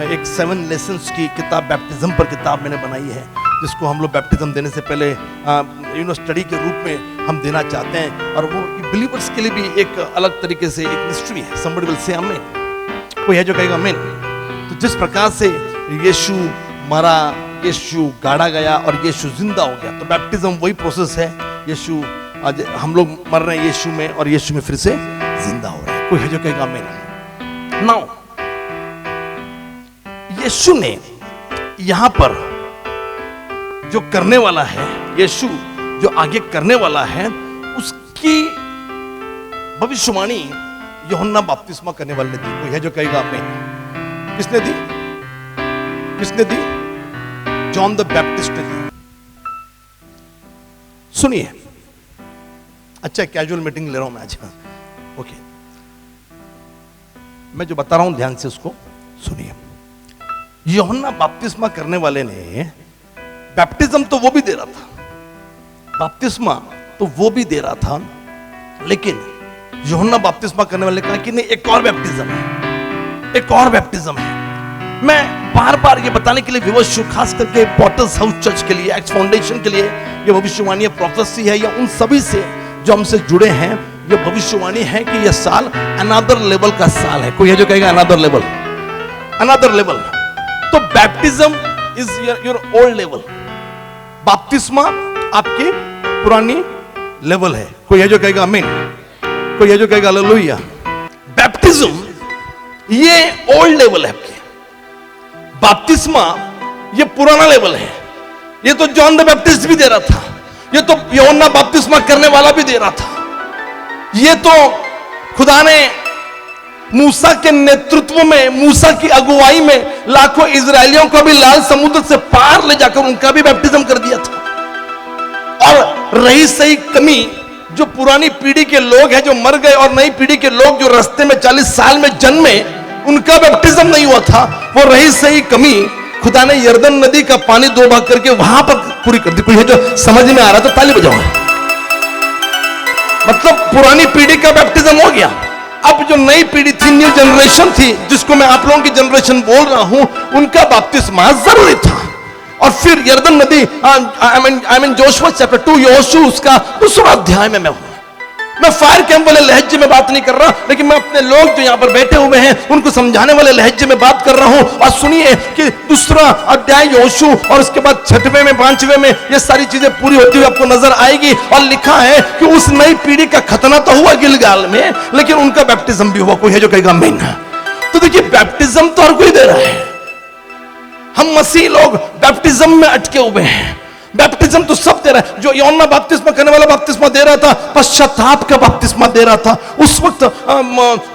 एक 7 लेसन्स की किताब बैप्टिज्म पर किताब मैंने बनाई है, जिसको हम लोग बैप्टिज्म देने से पहले स्टडी के रूप में हम देना चाहते हैं, और वो बिलीवर्स के लिए भी एक अलग तरीके से एक मिस्ट्री है। somebody will say amen। कोई है जो कहेगा आमीन। तो जिस प्रकार से यीशु मरा, यीशु गाड़ा गया और यीशु जिंदा हो गया, तो बैप्टिज्म वही प्रोसेस है। यीशु आज हम लोग मर रहे हैं यीशु में, और यीशु में फिर से जिंदा हो रहे हैं। कोई है जो कहेगा आमीन। नाउ यीशु ने यहां पर जो करने वाला है, यीशु जो आगे करने वाला है, उसकी भविष्यवाणी यूहन्ना बपतिस्मा करने वाले ने दी। कोई है जो कहेगा आमीन। किसने दी? किसने दी? जॉन द बैप्टिस्ट ने दी। सुनिए, अच्छा कैजुअल मीटिंग ले रहा हूं मैं आज। ओके, मैं जो बता रहा हूं ध्यान से उसको सुनिए। यूहन्ना बपतिस्मा करने वाले ने बैप्टिज्म तो वो भी दे रहा था, बपतिस्मा तो वो भी दे रहा था, लेकिन यूहन्ना बपतिस्मा करने वाले ने कहा कि नहीं, एक और बैप्टिज्म है, एक और बैप्टिज्म है। मैं बार बार ये बताने के लिए विवश हूं, खास करके पॉटर्स हाउस चर्च के लिए, एक्स फाउंडेशन के लिए, ये भविष्यवाणी प्रोफेसी है, या उन सभी से जो हमसे जुड़े हैं, ये भविष्यवाणी है कि यह साल अनदर लेवल का साल है। कोई है जो कहेगा अनदर लेवल, अनदर लेवल। तो baptism is your old level, बपतिस्मा आपकी पुरानी लेवल है। कोई है जो कहेगा आमीन। कोई है जो कहेगा हालेलुया। बैप्टिज्म ये ओल्ड लेवल है आपकी, बपतिस्मा ये पुराना लेवल है। ये तो जॉन द बैप्टिस्ट भी दे रहा था, ये तो यूहन्ना बपतिस्मा करने वाला भी दे रहा था, ये तो खुदा ने मूसा के नेतृत्व में, मूसा की अगुवाई में लाखों इजरायलियों को भी लाल समुद्र से पार ले जाकर उनका भी बैप्टिज्म कर दिया था। और रही सही कमी, जो पुरानी पीढ़ी के लोग हैं जो मर गए, और नई पीढ़ी के लोग जो रास्ते में 40 साल में जन्मे, उनका बैप्टिज्म नहीं हुआ था, वो रही सही कमी खुदा ने यर्दन नदी का पानी 2 भाग करके वहां पर पूरी कर दी। कोई है जो समझ में आ रहा तो ताली बजाओ। मतलब पुरानी पीढ़ी का बैप्टिज्म हो गया, अब जो नई पीढ़ी थी, न्यू जनरेशन थी, जिसको मैं आप लोगों की जनरेशन बोल रहा हूं, उनका बपतिस्मा जरूरी था। और फिर यर्दन नदी, आई मीन जोशुआ चैप्टर 2, यहोशू उसका दूसरा अध्याय में मैं हूं। मैं फायर कैंप वाले लहजे में बात नहीं कर रहा, लेकिन मैं अपने लोग जो यहां पर बैठे हुए हैं उनको समझाने वाले लहजे में बात कर रहा हूं। और सुनिए कि दूसरा अध्याय यहोशू, और उसके बाद 6वें में 5वें में ये सारी चीजें पूरी होती हुई आपको नजर आएगी। और लिखा है कि उस नई पीढ़ी का खतना तो हुआ गिलगाल में, लेकिन उनका बैप्टिज्म भी हुआ। कोई है जो कहेगा आमीन। तो देखिए, बैप्टिज्म तो हर कोई दे रहा है, हम मसीह लोग बैप्टिज्म में अटके हुए हैं। बैप्टिज्म तो सब दे रहा है। जो यूहन्ना बपतिस्मा करने वाला बपतिस्मा दे रहा था, पश्चाताप का बपतिस्मा दे रहा था। उस वक्त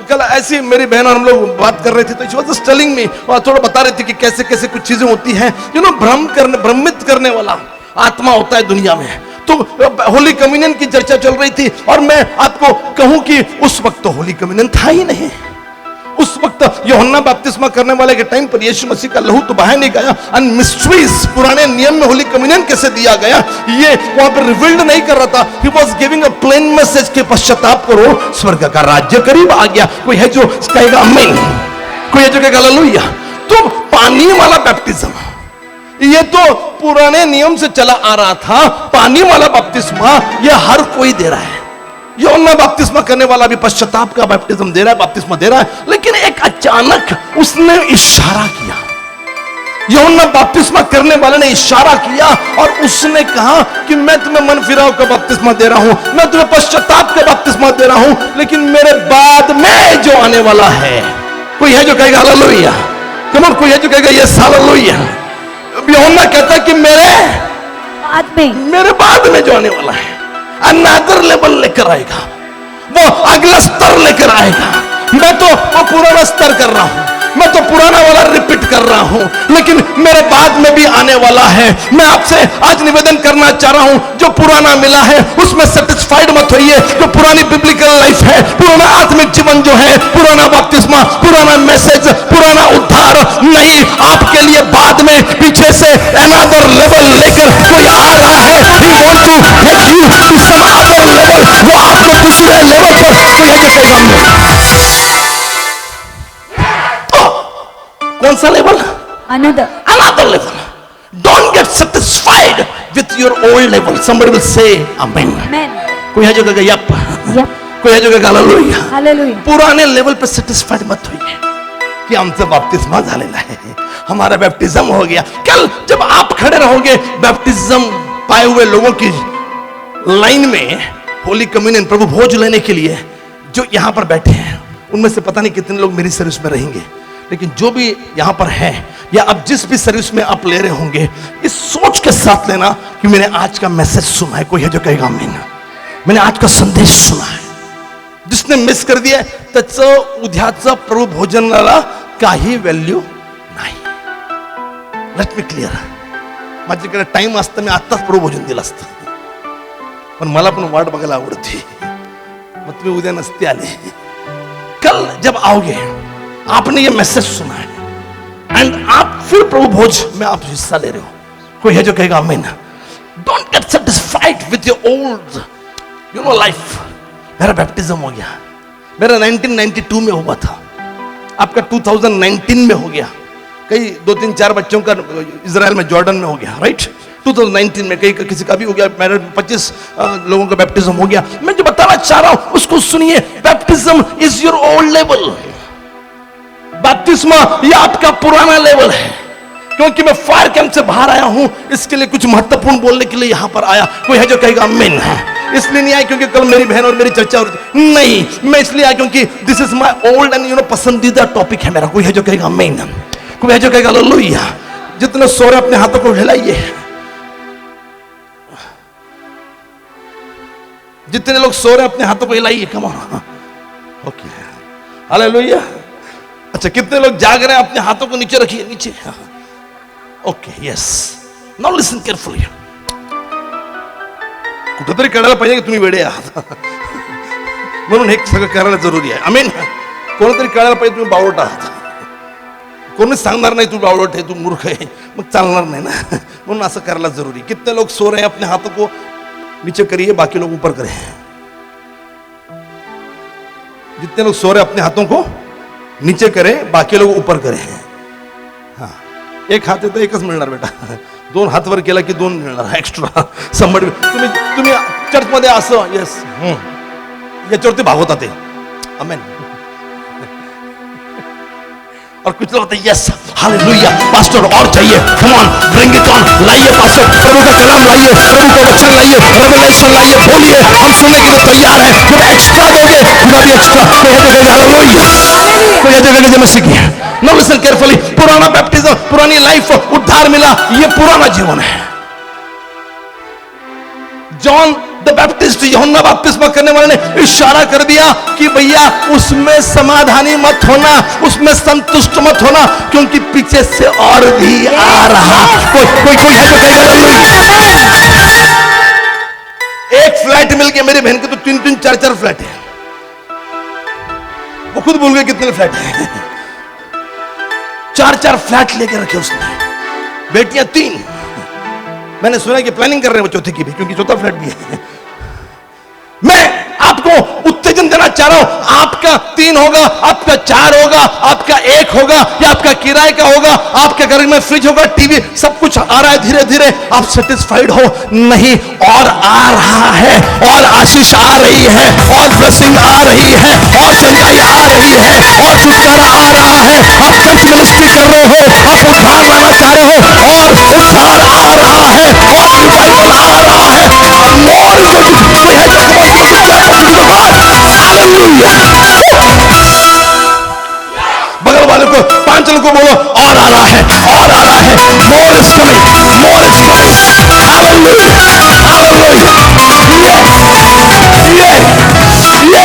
कल ऐसी मेरी बहन और हम लोग बात कर रहे थे, तो she was just telling me, और थोड़ा बता रही थी कि कैसे कैसे कुछ चीजें होती हैं। भ्रमित करने वाला आत्मा होता है दुनिया में। तो होली कम्युनियन की चर्चा चल रही थी, और मैं आपको कहूं कि उस वक्त तो होली कम्युनियन था ही नहीं। उस वक्त यूहन्ना बपतिस्मा करने वाले के टाइम पर यीशु मसीह का लहू तो बहाया नहीं गया। एंड मिस्ट्रीज, पुराने नियम में होली कम्युनियन कैसे दिया गया, ये वहां पर रिवील्ड नहीं कर रहा था। He was giving a plain message के पश्चाताप करो, स्वर्ग का राज्य करीब आ गया। कोई है जो कहेगा आमीन, कोई है जो कहेगा हालेलुया। तो पानी वाला बैप्टिज्म, ये तो पुराने नियम से चला आ रहा था। पानी वाला बपतिस्मा ये हर कोई दे रहा है। यूहन्ना बपतिस्मा करने वाला भी पश्चाताप का बैप्टिज्म दे रहा है, बपतिस्मा दे रहा है। लेकिन एक अचानक उसने इशारा किया, यूहन्ना बपतिस्मा करने वाले ने इशारा किया, और उसने कहा कि मैं तुम्हें मन फिराव का बपतिस्मा दे रहा हूं, मैं तुम्हें पश्चाताप का बपतिस्मा दे रहा हूं, लेकिन मेरे बाद में जो आने वाला है, कोई है जो कहेगा हालेलुया। कम ऑन, कोई है जो कहेगा यस हालेलुया। यूहन्ना कहता है कि मेरे बाद में जो आने वाला है, अनदर लेवल लेकर आएगा, वो अगला स्तर लेकर आएगा। मैं तो वो पुराना स्तर कर रहा हूं, मैं तो पुराना वाला रिपीट कर रहा हूं, लेकिन मेरे बाद में भी आने वाला है। मैं आपसे आज निवेदन करना चाह रहा हूं, जो पुराना मिला है उसमें सेटिस्फाइड मत होइए। जो पुरानी बिब्लिकल लाइफ है, पुराना आत्मिक जीवन जो है, पुराना बपतिस्मा, पुराना मैसेज, पुराना उद्धार नहीं, आपके लिए बाद में पीछे से अनदर लेवल लेकर कोई आ रहा है। He want to take you to some other level, वो आपको दूसरे लेवल पर कोई आगे पैगाम कौन सा level? Another. Another level. Don't get satisfied with your old level. Somebody will say amen. Amen. कोई है जो कहेगा यप, Yep. कोई है जो कहेगा हालेलुया। Hallelujah. पुराने लेवल पे सेटिस्फाइड मत होइए कि हमसे बपतिस्मा झालेला है, हमारा बैप्टिज्म हो गया। कल जब आप खड़े रहोगे बैप्टिज्म पाए हुए लोगों की लाइन में होली कम्युनियन प्रभु भोज लेने के लिए, जो यहां पर बैठे हैं उनमें से पता नहीं कितने लोग मेरी सर्विस में रहेंगे, लेकिन जो भी यहां पर है या अब जिस भी सर्विस में आप ले रहे होंगे, इस सोच के साथ लेना कि मैंने आज का मैसेज सुना है। कोई है जो कहेगा आमीन। मैंने आज का संदेश सुना है। जिसने मिस कर दिया त्याचं उद्याचं प्रभू भोजनाला काही व्हॅल्यू नाही। लेट मी क्लिअर, माझ्याकडे टाइम असतं मी आत्ताच प्रभू भोजन दिलं असतं, पण मला पण वाट बघायला आवडते। मग तुम्ही उद्या नसते आले। कल जब आओगे आपने ये मैसेज सुना है एंड आप फिर प्रभु भोज में आप हिस्सा ले रहे हो, कोई है जो कहेगा आमीन। Don't get satisfied with your old life. मेरा बैप्टिज्म हो गया, मेरा 1992 में हुआ था, आपका 2019 में हो गया, कई 2-3-4 बच्चों का इजराइल में जॉर्डन में हो गया, राइट। 2019 में कई किसी का भी हो गया, मेरा 25 लोगों का बैप्टिज्म हो गया। मैं जो बताना चाह रहा हूं उसको सुनिए। Baptism is your old level. बपतिस्मा ये आपका पुराना लेवल है। क्योंकि मैं फायर कैंप से बाहर आया हूं, इसके लिए कुछ महत्वपूर्ण बोलने के लिए यहां पर आया। कोई है जो कहेगा आमीन। इसलिए नहीं आया क्योंकि कल मेरी बहन और मेरी चर्चा हो रही थी, नहीं, मैं इसलिए आया क्योंकि this is my old and पसंदीदा टॉपिक है मेरा। कोई है जो कहेगा आमीन। कोई है जो कहेगा हालेलुया। जितने सो रहे अपने हाथों को हिलाइए। जितने लोग सो रहे अपने हाथों को हिलाइए। Come on, okay, hallelujah. अच्छा, कितने लोग जाग रहे हैं अपने हाथों को नीचे रखिए, नीचे। Okay, yes. Now listen carefully. कुठेतरी कळायला पाहिजे की तुम्ही वेडे आहात, म्हणून हे सगळं करायला जरुरी आहे। आमीन। कोणतरी कळायला पाहिजे तुम्ही बावळट आहात। कोणीच सांगणार नाही तू बावळट आहे, तू मूर्ख आहे, मग चालणार नाही ना, म्हणून असं करायला जरुरी। कितने लोग सो रहे हैं अपने हाथों को नीचे करिए, बाकी लोग ऊपर करें। जितने लोग सो रहे अपने हाथों को नीचे करें, बाकी लोग ऊपर करें। हाँ, एक हात आहे तर एकच मिळणार बेटा, 2 हात वर केला की 2 मिळणार एक्स्ट्रा। समड तुम्ही चर्च मध्ये असं, यस, याच्यावरती भागवतात ते, आमेन। और कुछ लोग यस हालेलुया पास्टर और चाहिए, come on bring it on, लाइए पास्टर, प्रभु का कलाम लाइए, प्रभु का वचन लाइए, रेवलेशन लाइए, बोलिए, हम सुनने के लिए तैयार हैं। खुदा एक्स्ट्रा दोगे, खुदा भी एक्स्ट्रा। कोई है जो कहेगा हालेलुया, कोई है जो कहेगा जय मसीह की। Now listen carefully. पुराना बैप्टिज्म, पुरानी लाइफ, उद्धार मिला, ये पुराना जीवन है। जॉन द बैप्टिस्ट, यूहन्ना बपतिस्मा करने वाले ने इशारा कर दिया कि भैया उसमें समाधानी मत होना, उसमें संतुष्ट मत होना, क्योंकि पीछे से और भी आ रहा। कोई है जो कहेगा एक फ्लैट मिल गया मेरी बहन के तो 3-3, 4-4 फ्लैट है। वो खुद भूल गए कितने फ्लैट है। 4-4 फ्लैट लेके रखे उसने, बेटियां 3। मैंने सुना कि प्लानिंग कर रहे हैं वो चौथे की भी, क्योंकि चौथा फ्लैट भी है। मैं आपको उत्तेजन देना चाह रहा हूं। आपका 3 होगा, आपका 4 होगा, आपका 1 होगा, या आपका किराए का होगा, आपके घर में फ्रिज होगा, टीवी, सब कुछ आ रहा है धीरे धीरे। आप सेटिस्फाइड हो नहीं, और आ रहा है, और आशीष आ रही है, और ब्लेसिंग आ रही है, और सच्चाई आ रही है, और छुटकारा आ रहा है। आप चर्च मिनिस्ट्री कर रहे हो, आप उद्धार लाना चाह रहे हो, और उद्धार आ रहा है, और रिवाइवल आ रहा है, और मोर इज गोइंग टू कोई है जो बगल वाले को 5 लोगों को बोलो, और आ रहा है, और आ रहा है, more is coming, more is coming. Hallelujah, hallelujah, ये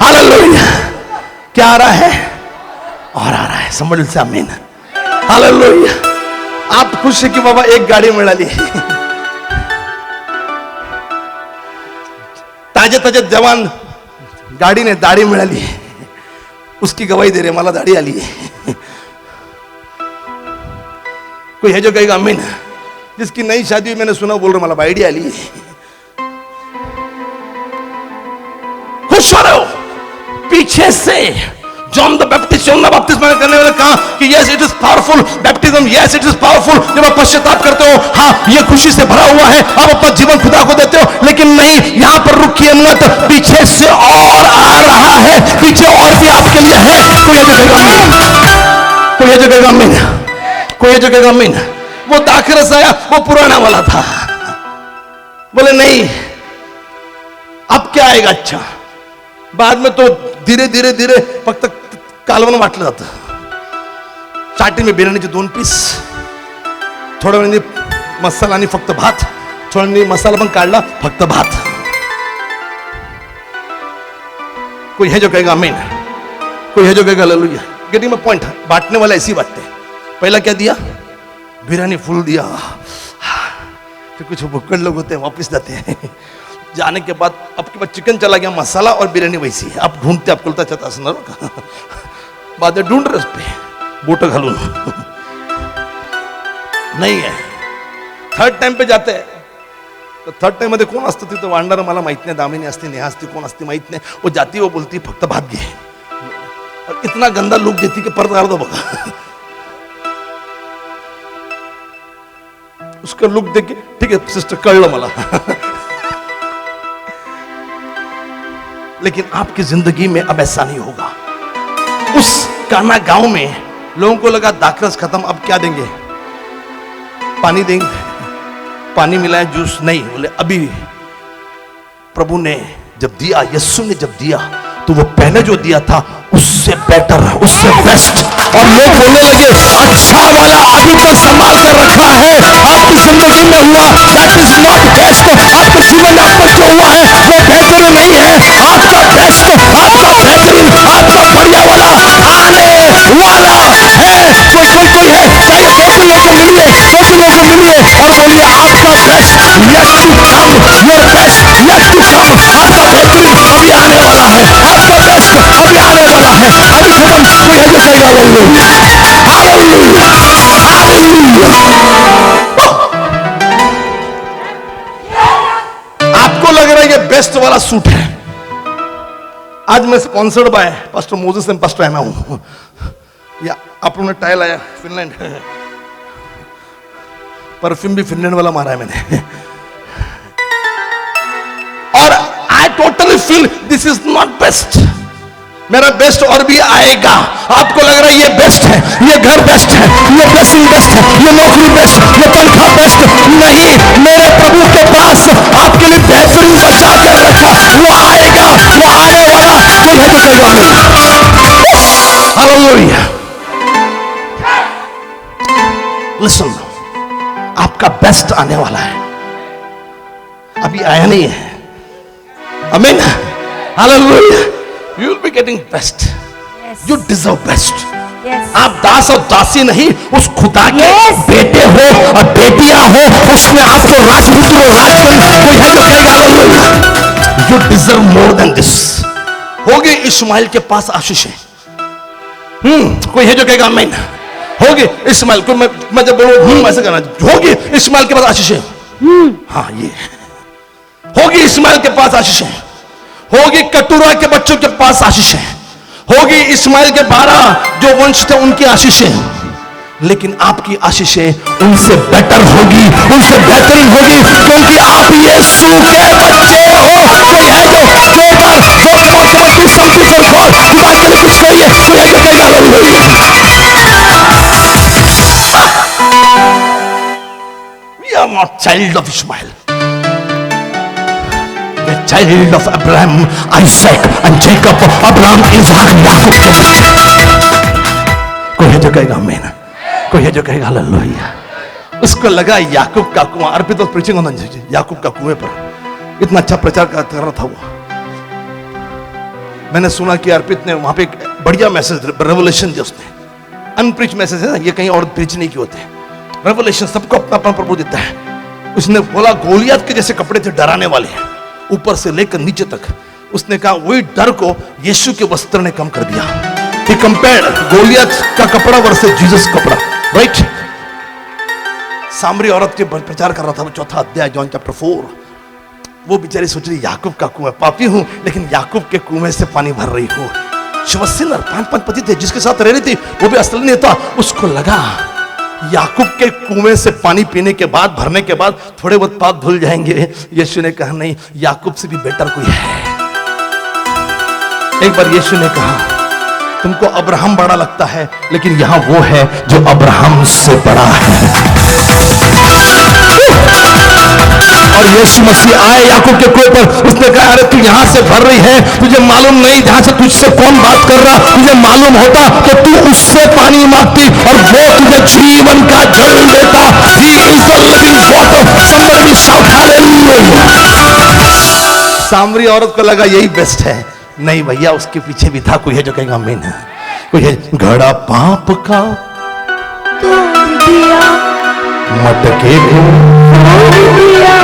हालेलुया। क्या आ रहा है? समझ से आमीन. हालेलुया. आप खुश है की बाबा एक गाडी मिळाली. ताजे ताजे जवान गाडीने दाढी मिळाली. उसकी गवाही दे रहे मला दाढ़ी आली है. कोई है जो कहेगा आमीन. जिसकी नई शादी हुई मैंने सुना बोल रहा मला बाइडी आली है. खुश हो रहे हो. पीछे से जॉन द बैप्टिस्ट यूहन्ना बपतिस्मा करने वाले कहा कि yes it is powerful baptism. Yes it is powerful. जब आप पश्चाताप करते हो हाँ ये खुशी से भरा हुआ है. आप अपना जीवन खुदा को देते हो. लेकिन नहीं यहां पर रुकिए मत. पीछे से और आ रहा है. पीछे और भी आपके लिए है. कोई है जो कहेगा आमीन. कोई है जो कहेगा आमीन. कोई है जो कहेगा आमीन. वो दाखरस आया वो पुराना वाला था. बोले नहीं अब क्या आएगा अच्छा. बाद में तो धीरे धीरे धीरे फक्त कालवण वाटलं जातं. स्टार्टिंग में बिर्याणीचे 2 पीस थोड्या वेळाने मसाला आणि फक्त भात. थोड्या वेळाने मसाला पण काढला फक्त भात. कोई है जो कहेगा आमीन. कोई है जो कहेगा हालेलुया. Getting my point. बांटने वाला ऐसी बांटते. पहला क्या दिया बिरयानी फुल दिया. फिर कुछ भुक्कड़ लोग होते हैं वापस जाते हैं. जाने के बाद आपके पास चिकन चला गया मसाला और बिरयानी वैसी है. आप ढूंढते आपको लगता चाहता असणार का. बाद में ढूंढ रहे उस पे बोट घालून नहीं है. थर्ड टाइम पे जाते हैं तो थर्ड टाइम मध्ये कोण असतं तिथं वाढणार मला माहित नाही. दामिनी असते नेहा असते कोण असते माहित नाही. वो जाती वो बोलती फक्त भात घे. और इतना गंदा लुक देती की परत अर्ध बघा. उसका लुक देख के ठीक है सिस्टर कळलं मला. लेकिन आपकी जिंदगी में अब ऐसा नहीं होगा. उस काना गांव में लोगों को लगा दाखरस खत्म अब क्या देंगे पानी देंगे. पानी मिला है जूस नहीं. बोले अभी प्रभु ने जब दिया यीशु ने जब दिया तो वो पहले जो दिया था उससे बेटर उससे बेस्ट. और लोग बोलने लगे अच्छा वाला अभी तो संभाल कर रखा है. आपकी जिंदगी में हुआ दैट इज नॉट बेस्ट. आपके जीवन में आपका जो हुआ है वो बेहतरीन नहीं है. आपका बेस्ट आपका बेहतरीन आपका बढ़िया वाला आने वाला है. कोई है चाहिए दो तीन लोगों को मिलिए और बोलिए आपका best yet to come. your best yet to come. आपका बेहतरीन अभी आने वाला है. आपका बेस्ट अभी आने वाला है. अभी खत्म. कोई है जो कहेगा हालेलुया हालेलुया हालेलुया. आपको लग रहा है ये बेस्ट वाला सूट है. आज मैं sponsored by pastor Moses and pastor एमा हूं. या आप लोगों ने टाइल आया फिनलैंड. परफ्यूम भी फिनलैंड वाला मारा है मैंने. और I totally feel this is not best. मेरा बेस्ट और भी आएगा. आपको लग रहा है ये बेस्ट है ये घर बेस्ट है ये ब्लेसिंग बेस्ट है ये नौकरी बेस्ट ये तनख्वाह बेस्ट नहीं. मेरे प्रभु के पास आपके लिए बेहतरीन बचा कर रखा. वो आएगा वो आने वाला. कोई है तो कहेगा हालेलुया. लिसन आपका बेस्ट आने वाला है. अभी आया नहीं है. आमीन hallelujah. You will be getting best. Yes. You deserve best. Yes. आप दास और दासी नहीं उस खुदा के Yes. बेटे हो और बेटियां हो. उसने आपको राजपुत्र और राजकन्या. कोई है जो कहेगा hallelujah. You deserve more than this. होगी इस्माइल के पास आशीष है. कोई है जो कहेगा आमीन. होगी इस्माइल को मैं जब बोलूं ऐसे करना. होगी इस्माइल के पास आशीष है. हाँ ये होगी इस्माइल के पास आशीष है. होगी कटुरा के बच्चों के पास आशीष है. होगी इस्माइल के 12 जो वंश थे उनकी आशीष है. लेकिन आपकी आशीषें उनसे बेटर होगी उनसे बेहतरीन होगी क्योंकि आप यीशु के बच्चे हो. कोई है जो 2 बार 4 बार do something for God. खुदा के लिए कुछ करिए. कोई है जो कहेगा hallelujah. We are not child of Ishmael. The child of Abraham, Isaac and Jacob. Abraham, Isaac, याकूब के बच्चे. कोई है जो कहेगा आमीन. कोई है जो कहेगा हालेलुया. उसको लगा याकूब का कुआं. अर्पित was preaching on याकूब का कुएं पर. इतना अच्छा प्रचार कर रहा था वो. मैंने सुना कि अर्पित ने वहां पे एक बढ़िया मैसेज रेवलेशन दिया उसने. अनप्रिच मैसेज है, ये कहीं और प्रीच नहीं किए होते। रेवलेशन सबको अपना अपना प्रभु देता है। उसने बोला गोलियत के जैसे कपड़े थे डराने वाले, ऊपर से लेकर नीचे तक। उसने कहा वही डर को यीशु के वस्त्र ने कम कर दिया। He compared गोलियत का कपड़ा वर्सेस जीसस कपड़ा, राइट? सामरी औरत के प्रचार कर रहा था, वो 4 अध्याय जॉन चैप्टर 4। वो बेचारी सोच रही याकूब का कुआं, पापी हूं लेकिन याकूब के कुएं से पानी भर रही हूं। She was sinner, 5 पति थे जिसके साथ रह रही थी, वो भी असली नहीं था। उसको लगा याकूब के कुएं से पानी पीने के बाद, भरने के बाद थोड़े बहुत पाप धुल जाएंगे। यीशु ने कहा नहीं, याकूब से भी बेटर कोई है। एक बार यीशु ने कहा तुमको अब्राहम बड़ा लगता है, लेकिन यहां वो है जो अब्राहम से बड़ा है। और यीशु मसीह आए याकूब के कुएं पर। उसने कहा अरे तू यहां से भर रही है, तुझे मालूम नहीं जहां से तुझसे कौन बात कर रहा। तुझे मालूम होता तो तू उससे पानी मांगती और वो तुझे जीवन का जल देता। He is the living water. Somebody shout hallelujah. सामरी औरत को लगा यही बेस्ट है। नहीं भैया, उसके पीछे भी था कोई है जो कहेगा आमीन। कोई है घड़ा पाप का तोड़ दिया, मटके को तोड़ दिया,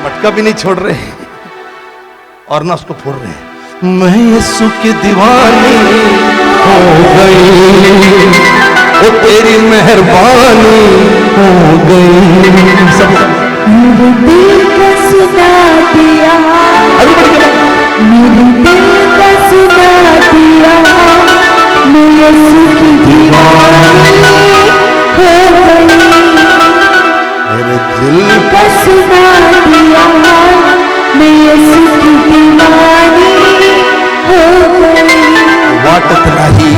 मटका भी नहीं छोड़ रहे और ना उसको फोड़ रहे। मैं यीशु की दीवानी हो गई, वो तेरी मेहरबानी हो गई। सब मेरे दिल का सुना दिया, मेरे दिल का सुना दिया, मैं यीशु की दीवानी हो गई। मेरे दिल का सुना दिया, मैं यीशु की दीवानी हो गई। वाटत नहीं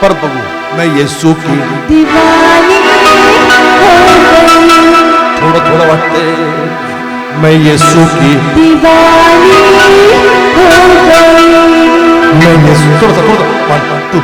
पर प्रभु मैं यीशु की दीवानी हो गई, थोड़ा थोड़ा वाटते मैं यीशु की दीवानी हो गई। मैं यीशु थोड़ा सा 1 2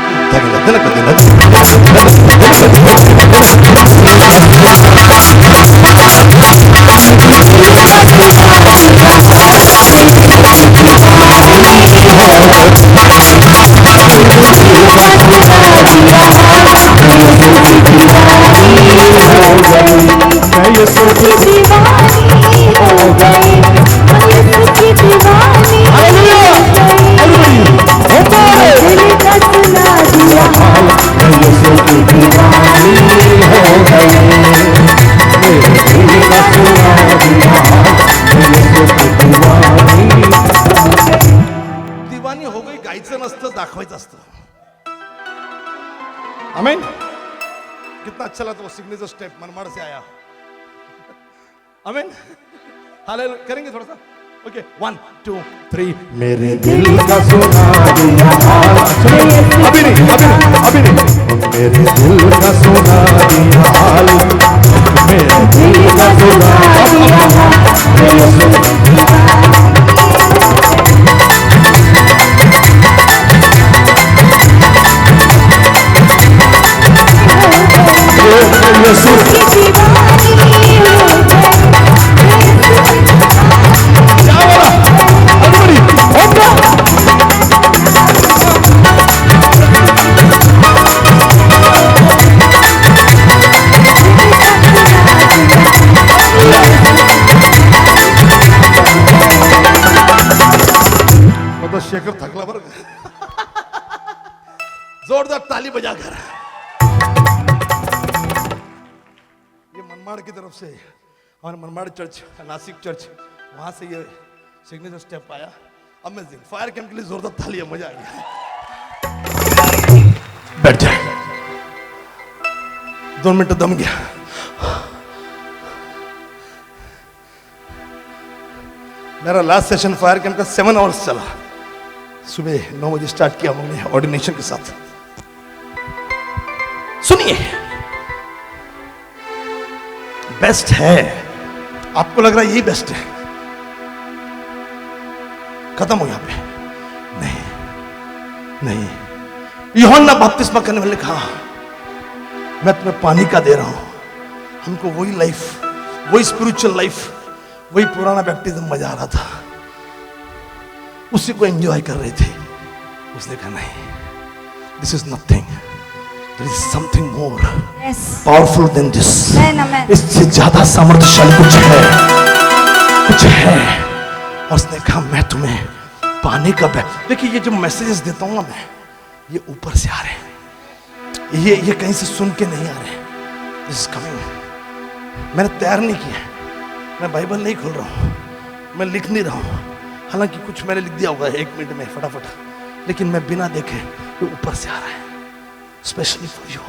मैं यीशु की दीवानी हो गई, मैं यीशु की दीवानी हो गई। दिल का सुना दिया, मैं यीशु की दीवानी हो गई। मेरे दिल का सुना दिया, मैं यीशु की दीवानी दीवानी हो गई गायचं नसतं, दाखवायचं असतं। आमीन। कितना अच्छा लगा वो सिग्नेचर स्टेप मनमाड़ से आया। आमीन। हालेलुया करेंगे थोड़ा सा। ओके 1 2 3 मेरे दिल का सुना दिया हाल। अभी नहीं मेरे दिल का सुना दिया हाल। मेरे दिल का सुना दिया यीशु की दीवानी हो गई। मतलब शेखर थकला बरं का? जोरदार ताली बजाकर ये मनमाड़ की तरफ से हमारे मनमाड़ चर्च, नासिक चर्च, वहां से ये सिग्नेचर स्टेप आया। अमेजिंग। फायर कैंप के लिए जोरदार ताली है, मजा आ गया। बैठ जाए, 2 मिनट दम गया। मेरा लास्ट सेशन फायर कैंप का 7 आवर्स चला। सुबह 9 बजे स्टार्ट किया हमने ऑर्डिनेशन के साथ। सुनिए, बेस्ट है। आपको लग रहा है यही बेस्ट है, खत्म हो यहां पे? नहीं। यूहन्ना बपतिस्मा करने वाले ने कहा मैं तुम्हें पानी का दे रहा हूं। हमको वही लाइफ, वही स्पिरिचुअल लाइफ, वही पुराना बैप्टिज्म मजा आ रहा था, उसी को एंजॉय कर रहे थे। उसने कहा नहीं, this is nothing, there is something more yes powerful than this. Amen इससे ज्यादा सामर्थ्यशाली कुछ है। और उसने कहा मैं तुम्हें पाने का देखिए, ये जो मैसेजेस देता हूं ना मैं, ये ऊपर से आ रहे हैं, ये कहीं से सुन के नहीं आ रहे, दिस इज कमिंग। मैंने तैयार नहीं किया, मैं बाइबल नहीं खोल रहा हूं, मैं लिख नहीं रहा हूं, हालांकि कुछ मैंने लिख दिया होगा 1 मिनट में फटाफट, लेकिन मैं बिना देखे ये ऊपर से आ रहा है, स्पेशली फॉर यू।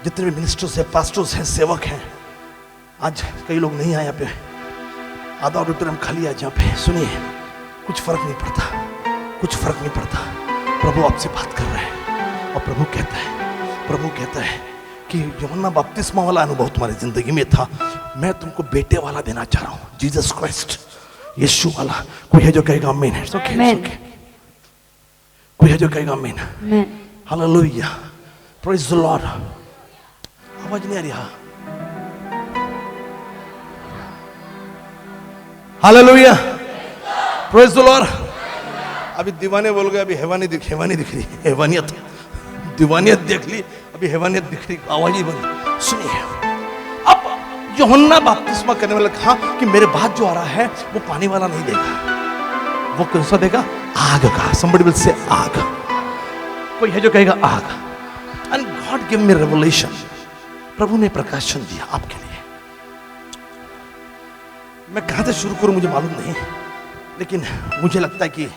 जितने भी मिनिस्टर्स हैं, पास्टर्स हैं, सेवक हैं, आज कई लोग नहीं आए यहाँ पे, आधा ऑडिटोरियम खाली है यहाँ पे। सुनिए, कुछ फर्क नहीं पड़ता, कुछ फर्क नहीं पड़ता। प्रभु आपसे बात कर रहा है, और प्रभु कहता है कि यूहन्ना बपतिस्मा वाला अनुभव तुम्हारी जिंदगी में था, मैं तुमको बेटे वाला देना चाह रहा हूँ, जीसस क्राइस्ट, यीशु वाला। कोई है जो कहेगा आमीन? It's okay, it's okay. कोई है जो कहेगा आमीन? Hallelujah, praise the Lord. आवाज नहीं आ रही? Hallelujah, praise the Lord. अभी दीवाने बोल गए, अभी हैवानी दिख रही, हैवानियत, दीवानियत देख ली, अभी हैवानियत दिख रही, आवाज ही बंद। सुनिए, अब यूहन्ना बपतिस्मा करने वाला कहा कि मेरे बाद जो आ रहा है वो पानी वाला नहीं देगा, वो कौन सा देगा? आग का। somebody will say आग। कोई है जो कहेगा आग। and God gave me revelation, प्रभु ने प्रकाशन दिया आपके लिए। मैं कहां से शुरू करूं मुझे मालूम नहीं, लेकिन मुझे लगता है कि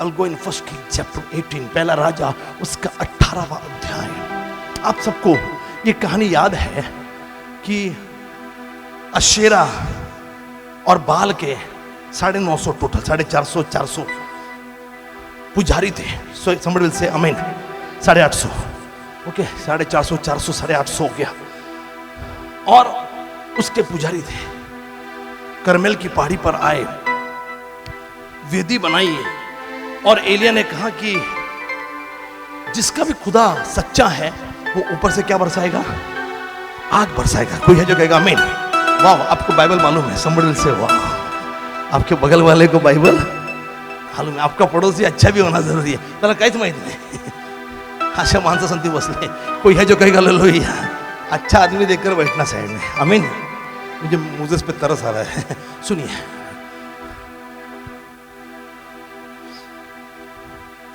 I'll go in 1 Kings chapter 18, पहला राजा उसका 18वां अध्याय। आप सबको ये कहानी याद है कि अशेरा और बाल के 950 टोटल 450 पुजारी थे। somebody will say amen, 850, okay, 450 400 850 हो गया। और उसके पुजारी थे, करमेल की पहाड़ी पर आए, वेदी बनाई, और एलिया ने कहा कि जिसका भी खुदा सच्चा है वो ऊपर से क्या बरसाएगा? आग बरसाएगा। कोई है जो कहेगा आमीन? वाह, आपको बाइबल मालूम है? somebody will say वाह। आपके बगल वाले को बाइबल मालूम है? आपका पड़ोसी अच्छा भी होना जरूरी है, त्याला काहीच माहित नाही, अशा माणसं संती बसले। कोई है जो कहेगा हालेलुया। अच्छा आदमी देखकर बैठना साइड में, आमीन। मुझे मुझे पे तरस आ रहा है। सुनिए,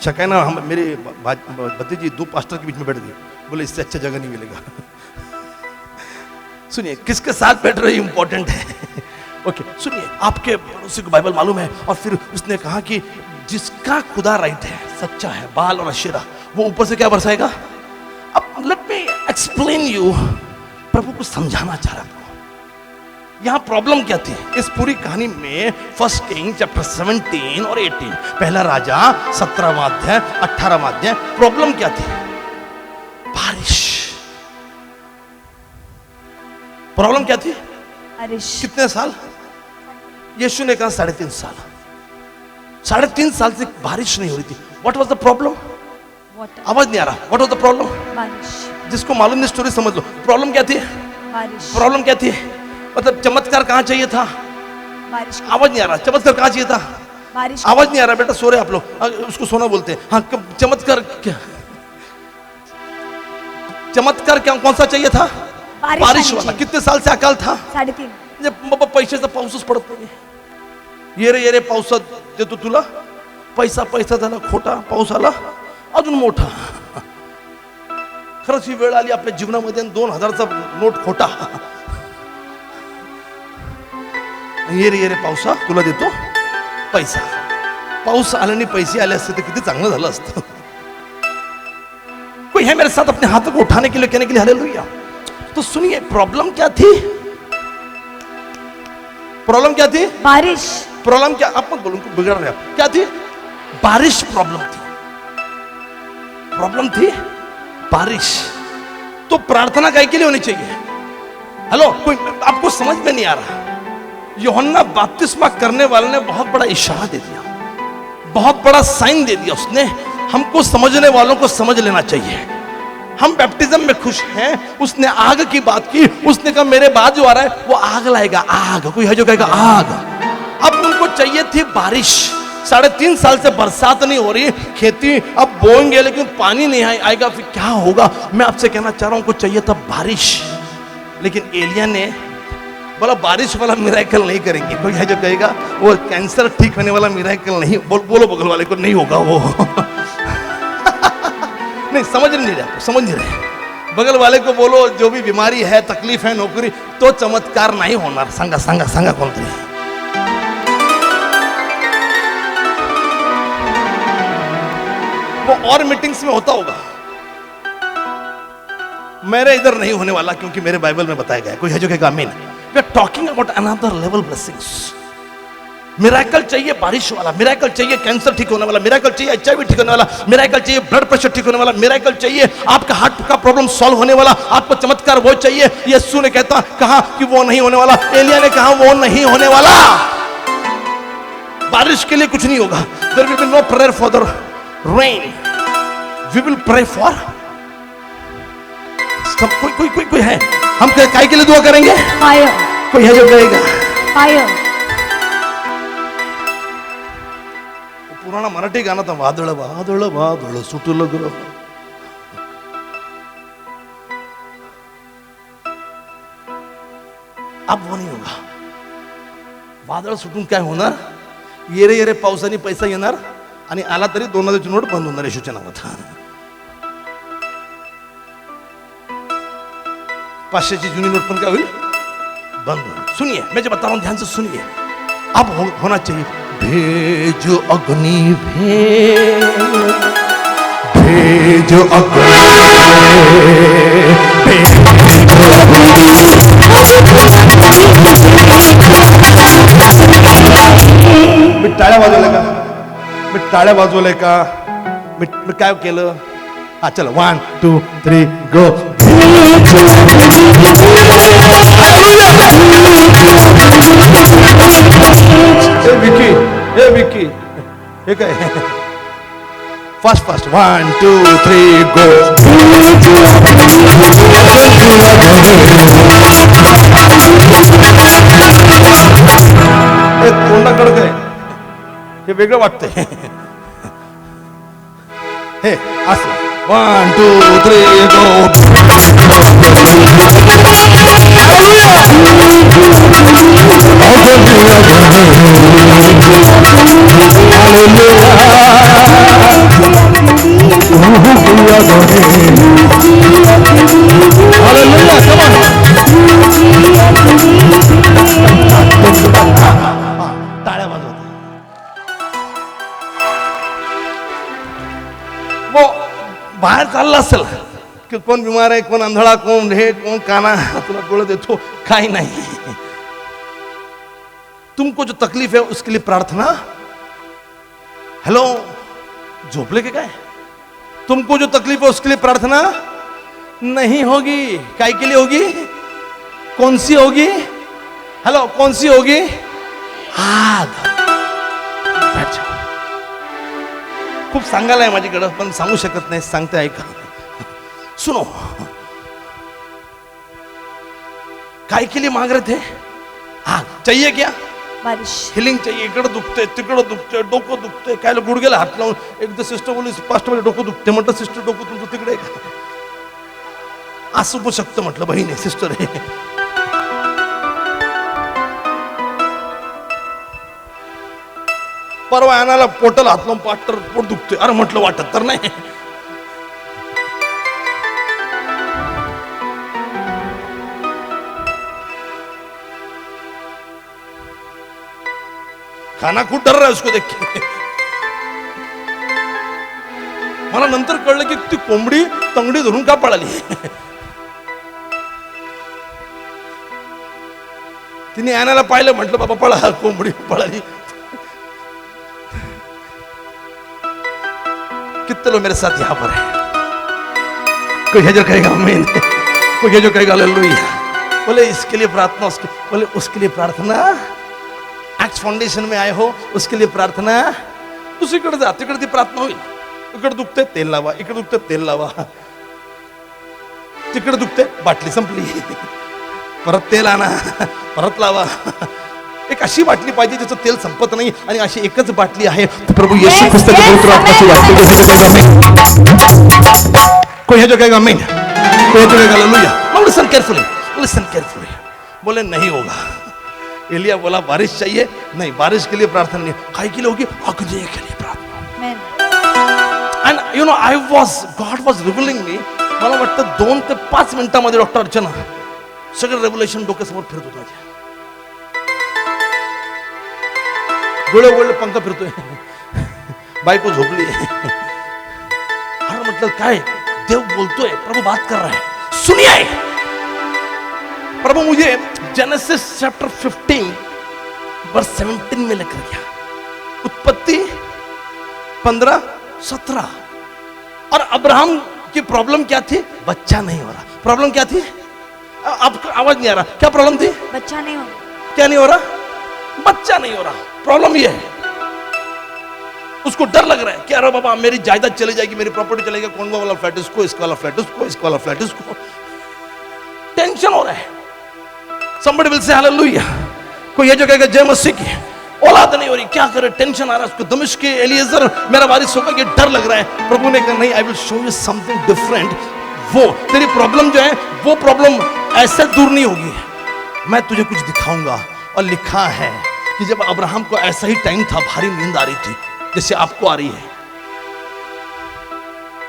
शकाना हम मेरे भतीजी 2 पास्टर के बीच में बैठ गए, बोले इससे अच्छा जगह नहीं मिलेगा। सुनिए, किसके साथ बैठ रहे इंपॉर्टेंट है। ओके, सुनिए, आपके पड़ोसी को बाइबल मालूम है, और फिर उसने कहा कि जिसका खुदा राइट है, सच्चा है, बाल और अशेरा, वो ऊपर से क्या बरसाएगा? अब लेट मी एक्सप्लेन यू, प्रभु को समझाना चाह रहा हूं। यहां प्रॉब्लम क्या थी इस पूरी कहानी में? 1 किंग चैप्टर 17 और 18, पहला राजा 17वां अध्याय 18वां अध्याय। प्रॉब्लम क्या थी? बारिश। प्रॉब्लम क्या थी? बारिश। कितने साल? यीशु ने कहा 3.5 साल। 3.5 साल से बारिश नहीं हो रही थी। What was the problem? आवाज नहीं आ रहा। What was the problem? बारिश। जिसको मालूम नहीं स्टोरी समझ लो। प्रॉब्लम क्या थी? बारिश। प्रॉब्लम क्या थी? मतलब चमत्कार कहां चाहिए था? बारिश। आवाज नहीं आ रहा। चमत्कार कहां चाहिए था? बारिश। आवाज नहीं आ रहा बेटा, सो रहे आप लोग, उसको सोना बोलते हैं। हाँ, चमत्कार क्या? चमत्कार क्या कौन सा चाहिए था? बारिश वाला। कितने साल से अकाल था? 3.5। बाबा पैशाचा पाऊसच पडत नाही। ये रे पावसात देतो तुला पैसा, पैसा झाला खोटा, पाऊस आला अजून मोठा। खरंच ही वेळ आली आपल्या जीवनामध्ये, 2000चा नोट खोटा। ये रे पावसा तुला देतो पैसा। पाऊस आल्याने पैसे आले असते तर किती चांगलं झालं असतं। कोई है मेरे साथ अपने हाथों को उठाने के लिए, कहने के लिए हालेलुया। तो सुनिए, प्रॉब्लम क्या थी? प्रॉब्लम क्या थी? बारिश। प्रॉब्लम क्या? आप मत बोलो, बिगड़ रहे आप। क्या थी? बारिश प्रॉब्लम थी। प्रॉब्लम थी बारिश। तो प्रार्थना काय के लिए होनी चाहिए? हेलो, कोई आपको समझ में नहीं आ रहा? यूहन्ना बपतिस्मा करने वाले ने बहुत बड़ा इशारा दे दिया, बहुत बड़ा साइन दे दिया उसने। हमको समझने वालों को समझ लेना चाहिए। हम बैप्टिज्म में खुश हैं, उसने आग की बात की। उसने कहा मेरे बाद जो आ रहा है वो आग लाएगा, आग। कोई है जो कहेगा आग। अब उनको चाहिए थी बारिश। 3.5 साल से बरसात नहीं हो रही, खेती अब बोएंगे लेकिन पानी नहीं आएगा, फिर क्या होगा? मैं आपसे कहना चाह रहा हूं, कुछ चाहिए था बारिश, लेकिन एलिया ने बोला बारिश वाला मिरेकल नहीं करेंगे। कोई है जो कहेगा वो कैंसर ठीक होने वाला मिरेकल नहीं, बोलो बगल वाले को, नहीं होगा वो। नहीं समझ नहीं रहे, समझ नहीं रहे। बगल वाले को बोलो जो भी बीमारी है, तकलीफ है, नौकरी, तो चमत्कार नहीं होना। संगा संगा संगा कौन थे? वो और मीटिंग्स में होता होगा, मेरे इधर नहीं होने वाला, क्योंकि मेरे बाइबल में बताया गया है। कोई है जो कहेगा amen? We are talking about another level blessings. Miracle चाहिए बारिश वाला, मिरेकल चाहिए कैंसर ठीक होने वाला, मिरेकल चाहिए HIV ठीक होने वाला, मिरेकल चाहिए ब्लड प्रेशर ठीक होने वाला, मिरेकल चाहिए आपका हार्ट का प्रॉब्लम सॉल्व होने वाला, आपको चमत्कार वो चाहिए। यीशु ने कहा कि वो नहीं होने वाला, एलिया ने कहा वो नहीं होने वाला। बारिश के लिए कुछ नहीं होगा। There will be no prayer for the rain, we will pray for. कोई है, हम काय के लिए दुआ करेंगे? फायर, कोई है जो कहेगा? फायर। पुराना मराठी गाना था, वादळ वादळ वादळ सुटलं ग। अब वो नहीं होगा। वादळ सुटून काय होणार? येरे येरे पावसाने पैसा येणार, आणि आला तरी 2000ची नोट बंद होणार येशूच्या नावात। 500ची जुनी नोट पण काय होईल? बंद होईल। सुनिए, मैं जो बता रहा हूं ध्यान से सुनिए। अब होना चाहिए, भेजो अग्नि भेजो अग्नि मी टाळ्या वाजवल्या का? मी टाळ्या वाजवल्या का? मी काय केलं? हा चला, 1 2 3 गो। ए विकी, हे काय? फास्ट फास्ट, 1 2 3 गो। तोंडाकडे काय हे वेगळं वाटतंय। हे असं 1 2 3 गो। टाळ्या वाजवत। वो बाहेर चालला असेल कि कोण बीमार आहे, कोण आंधळा, कोण हे, कोण काना, तुला डोळे देतो, काही नाही। तुमको जो तकलीफ है उसके लिए प्रार्थना। हेलो, झोपले के काय? तुमको जो तकलीफ है उसके लिए प्रार्थना नहीं होगी। काय के लिए होगी? कौन सी होगी? हेलो, कौन सी होगी? आग। बैठ जाओ। खूप सांगायला आहे माझ्याकडं, पण सांगू शकत नाही, सांगते ऐका। सुनो, काय के लिए मांग रहे थे? आग चाहिए क्या? बारिश। हिलिंग चाहिए, इकडं दुखते, तिकडं दुखते, डोकं दुखते, काय गुडघ्याला हात लावून एकदा सिस्टर बोलली, पास्ट मध्ये डोकं दुखते, म्हटलं सिस्टर डोकं तुमचं तिकडे आहे का? असू पण शकतं म्हटलं, बहीण आहे, सिस्टर आहे। परवा आणायला पोटाला हात लावून पाटर पोट दुखतोय, अरे म्हटलं वाटत तर नाही। खाना खूप डर रहा है उसको देख के। मला नंतर कळलं की ती कोंबडी तंगडी धरून का पळाली। तिने आणायला पाहिलं, म्हटलं बाबा पळा, कोंबडी पळाली। कितने लोग मेरे साथ यहां पर है? कोई है जो कहेगा आमीन, कोई है जो कहेगा हालेलुया। बोले इसके लिए प्रार्थना, उसके बोले उसके लिए प्रार्थना। एक्स फाउंडेशन में आए हो, उसके लिए प्रार्थना। दुसरीकडे जा, तिकडे ती प्रार्थना होईल। इकडे दुखते तेल लावा, इकडे दुखते तेल लावा, तिकडे दुखते बाटली संपली, परत तेल आणा, परत लावा। एक अशी बाटली पाहिजे ज्याचं तेल संपत नाही आणि अशी एकच बाटली आहे तर प्रभु यीशु Yes, ख्रिस्त के yes, पवित्र आत्मा से वास्तव में कहेगा आमीन। कोई है जो कहेगा आमीन, कोई है जो कहेगा hallelujah. Listen carefully, listen carefully. बोले नहीं होगा। एलिया बोला बारिश चाहिए, नहीं बारिश के लिए प्रार्थना नहीं, काय के लिए होगी? अग्नि के लिए प्रार्थना। And you know, God was revealing me, मला वाटतं 2 ते 5 मिनिटांमध्ये डॉक्टर अर्चना सगळं रेव्होल्युशन डोक्यासमोर फिरत होतं माझ्या, डोळे उघडले, पंखा फिरतोय, बायको झोपली आहे। अरे म्हटलं काय देव बोलतोय, प्रभु बात कर रहा है, सुनिए। प्रभु मुझे जेनेसिस चैप्टर 15 वर्स 17 में लेकर गया, उत्पत्ति 15-17। और अब्राहम की प्रॉब्लम क्या थी? बच्चा नहीं हो रहा। प्रॉब्लम क्या थी? आपको आवाज नहीं आ रहा, क्या प्रॉब्लम थी? बच्चा नहीं हो, क्या नहीं हो रहा? बच्चा नहीं हो रहा। प्रॉब्लम ये है, उसको डर लग रहा है कि अरे बाबा मेरी जायदाद चली जाएगी, मेरी प्रॉपर्टी चलेगी, कौन वाला फ्लैट इसको, इसका वाला फ्लैट उसको, इसका वाला फ्लैट उसको। टेंशन हो रहा है। Somebody will say hallelujah। कोई ये जो कहेगा जय मसीह की, औलाद नहीं हो रही, क्या करे, टेंशन आ रहा है उसको। दमिश्क के एलिएजर मेरा वारिस होगा, ये डर लग रहा है। प्रभु ने कहा नहीं, I will show you something different. वो तेरी प्रॉब्लम जो है वो प्रॉब्लम ऐसे दूर नहीं होगी, मैं तुझे कुछ दिखाऊंगा। और लिखा है कि जब अब्राहम को ऐसा ही टाइम था, भारी नींद आ रही थी जैसे आपको आ रही है,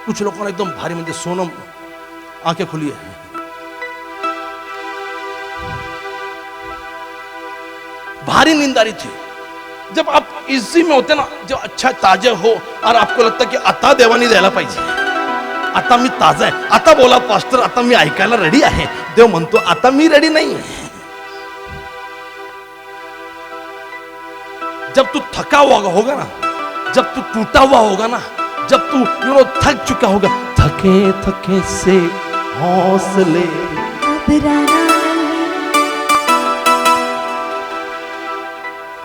कुछ लोगों ने एकदम भारी, म्हणजे सोनम आंखें खुली है, भारी नींद आ रही थी। जब आप इसी में होते ना, जब अच्छा ताजे हो और आपको लगता कि आता देवानी द्यायला पाहिजे, आता मी ताजा आहे, आता बोला पास्टर, आता मी ऐकायला रेडी आहे, देव म्हणतो आता मी रेडी नाही आहे। जब तू थका हुआ होगा ना, जब तू टूटा हुआ होगा ना, जब तू थक चुका होगा, थके थके से हौसले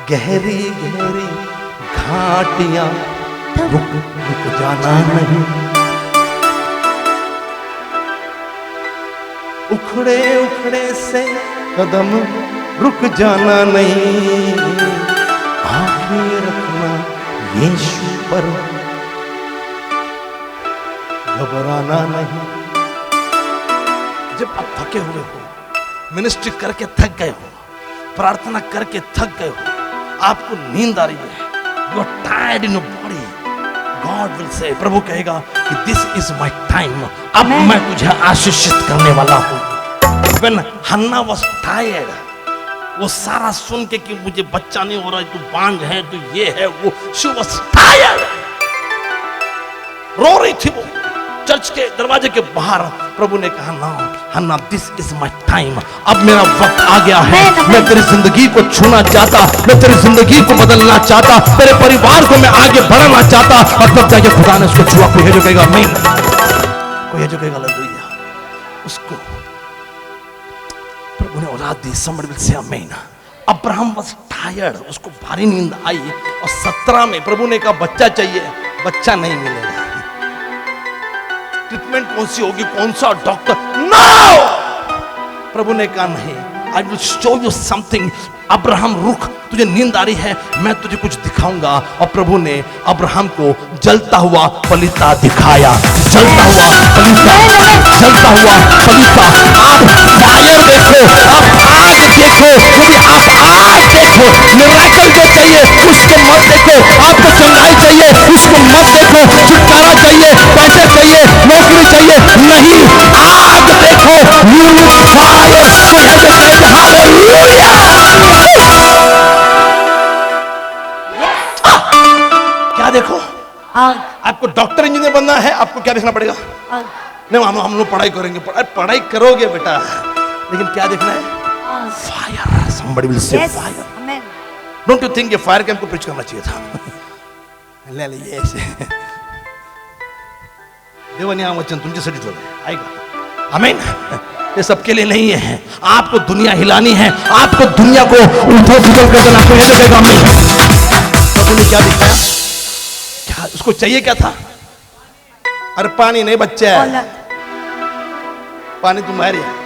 गहरी गहरी घाटियां रुक रुक जाना नहीं, उखड़े उखड़े से कदम रुक जाना नहीं, आंखें रखना यीशु पर, घबराना नहीं। जब आप थके हुए हो, मिनिस्ट्री करके थक गए हो, प्रार्थना करके थक गए हो, आपको नींद आ रही है, you are tired in your body, God will say, प्रभु कहेगा कि दिस इज माय टाइम, अब मैं तुझे आशीषित करने वाला हूं। When हन्ना was tired, वो सारा सुन के कि मुझे बच्चा नहीं हो रहा, तू बांझ है, तू ये है वो, she was tired, रो रही थी वो चर्च के दरवाजे के बाहर। प्रभु ने कहा ना हन्ना, दिस इज माय टाइम, अब मेरा वक्त आ गया है, मैं तेरी जिंदगी को छूना चाहता, मैं तेरी जिंदगी को बदलना चाहता, तेरे परिवार को मैं आगे बढ़ाना चाहता। और तब जाके खुदा ने उसको छुआ। कोई है जो कहेगा आमीन, कोई है जो कहेगा हालेलुया। उसको प्रभु ने औलाद दी। समबडी विल से आमीन। अब्राहम वाज टायर्ड, उसको भारी नींद आई। और 17 में प्रभु ने कहा बच्चा चाहिए, बच्चा नहीं मिलेगा। ट्रीटमेंट कौन सी होगी, कौन सा डॉक्टर? नो, प्रभु ने कहा नहीं, I will show you something. Abraham रुक, तुझे नींद आ रही है, मैं तुझे कुछ दिखाऊंगा। और प्रभु ने अब्राहम को जलता हुआ पलीता दिखाया, जलता हुआ पलीता, जलता हुआ पलीता। आप फायर देखो, आप आग देखो, यदि आप आग देखो, मिरेकल जो चाहिए उसको मत देखो, आपको चंगाई चाहिए उसको मत देखो, छुटकारा चाहिए, पैसे चाहिए, नौकरी चाहिए, नहीं, आग देखो, फायर। कोई है जो कहे हालेलुया। क्या देखो? आग। आपको डॉक्टर इंजीनियर बनना है, आपको क्या देखना पड़ेगा? आग। नहीं, हम लोग पढ़ाई करेंगे, पढ़ाई करोगे बेटा, लेकिन क्या देखना है? Fire. Somebody will say Yes, fire. amen. Don't you think ये फायर कैंप को प्रीच करना चाहिए था? ले ये ऐसे देवानी हा वचन तुमच्यासाठी ठेवलंय, ऐका। आमीन। ये सबके लिए नहीं है, आपको दुनिया हिलानी है, आपको दुनिया को उठो फुटल कर देना। आपको ये देगा आमीन। प्रभु ने क्या दिखाया? क्या उसको चाहिए क्या था? अरे पानी नहीं बच्चा है, औलाद। पानी तुम्हारी है।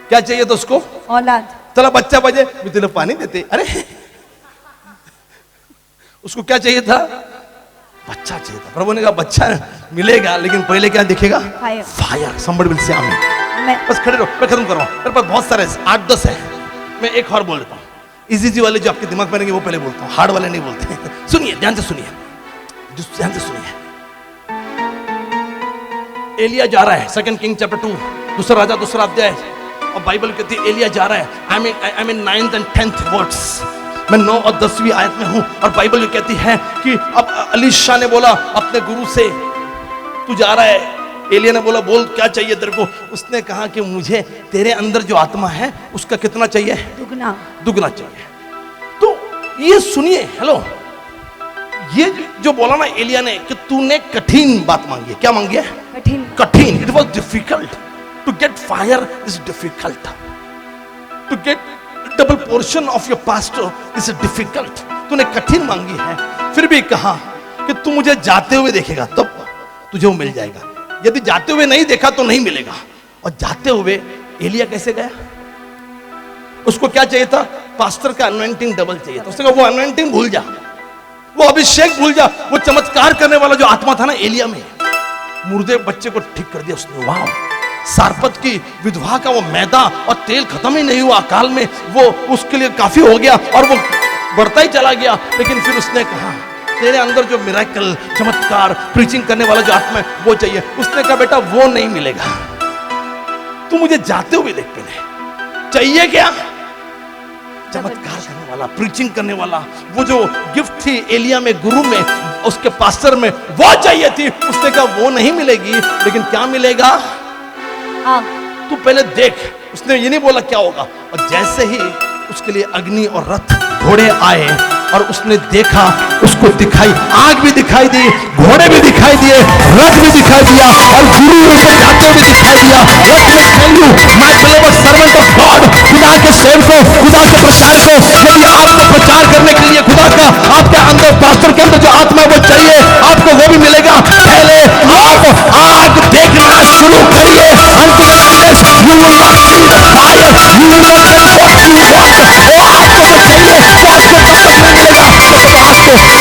क्या चाहिए था उसको? औलाद। चला बच्चा बजे मैं तेरे पानी देते। अरे उसको क्या चाहिए था? बच्चा चाहिए था। प्रभु ने कहा बच्चा मिलेगा लेकिन पहले क्या दिखेगा? Fire. Fire. somebody will say amen। मैं बस खड़े रहो, मैं खत्म कर रहा हूं। मेरे पास बहुत सारे 8-10 है, मैं एक और बोल देता हूं। इजी वाले जो आपके दिमाग में रहेंगे वो पहले बोलता हूं, हार्ड वाले नहीं बोलते। सुनिए, ध्यान से सुनिए, ध्यान से सुनिए। एलिया जा रहा है, 2 किंग चैप्टर 2, दूसरा राजा दूसरा अध्याय, और बाइबल कहती है एलिया जा रहा है। I mean 9th and 10th words, मैं 9 और 10वीं आयत में हूं, और बाइबल ये कहती है कि अब अलीशा ने बोला अपने गुरु से, तू जा रहा है। एलिया ने बोला बोल क्या चाहिए तेरे को? उसने कहा कि मुझे तेरे अंदर जो आत्मा है उसका कितना चाहिए? दुगना चाहिए। तो ये सुनिए, हेलो, ये जो बोला ना एलिया ने कि तूने कठिन बात मांगी है। क्या मांगी है? कठिन। It was difficult to get fire, is difficult to get double portion of your pastor, is difficult. तूने कठिन मांगी है, फिर भी कहा कि तू मुझे जाते हुए देखेगा तब तुझे वो मिल जाएगा। यदि जाते हुए नहीं देखा तो नहीं मिलेगा। और जाते हुए एलिया कैसे गया? उसको क्या चाहिए था? पास्टर का अनॉइंटिंग डबल चाहिए था। उसने कहा वो अनॉइंटिंग भूल जा, वो अभिषेक भूल जा, वो चमत्कार करने वाला जो आत्मा था ना एलिया में, मुर्दे बच्चे को ठीक कर दिया उसने। वाह! सारपत की विधवा का वो मैदा और तेल खत्म ही नहीं हुआ अकाल में, वो उसके लिए काफी हो गया और वो बढ़ता ही चला गया। लेकिन फिर उसने कहा तेरे अंदर जो मिरेकल, चमत्कार, प्रीचिंग करने वाला जो आत्मा है वो चाहिए। उसने कहा बेटा वो नहीं मिलेगा, तू मुझे जाते हुए देख पहले। चाहिए क्या? चमत्कार करने वाला, प्रीचिंग करने वाला, वो जो गिफ्ट थी एलिया में, गुरु में, उसके पास्टर में, वो चाहिए थी। उसने कहा वो नहीं मिलेगी, लेकिन क्या मिलेगा? तू पहले देख। उसने ये नहीं बोला क्या होगा। और जैसे ही उसके लिए अग्नि और रथ, घोड़े आए और उसने देखा, उसको दिखाई, आग भी दिखाई दी, घोड़े भी दिखाई दिए, रथ भी दिखाई दिया, और गुरु ऊपर जाते हुए दिखाई दिया। Let me tell you, my beloved servant of God, खुदा के सेवकों, खुदा के प्रचारकों, यदि आपको प्रचार करने के लिए खुदा का आपके अंदर, पास्टर के अंदर जो आत्मा है वो चाहिए, आपको वो भी मिलेगा। पहले आप आग देखना शुरू करिए। Until you will not see the fire, you will not get what you want। वो आपको जो चाहिए वो आपको तब तक नहीं मिलेगा जब तक आपको नहीं देखते।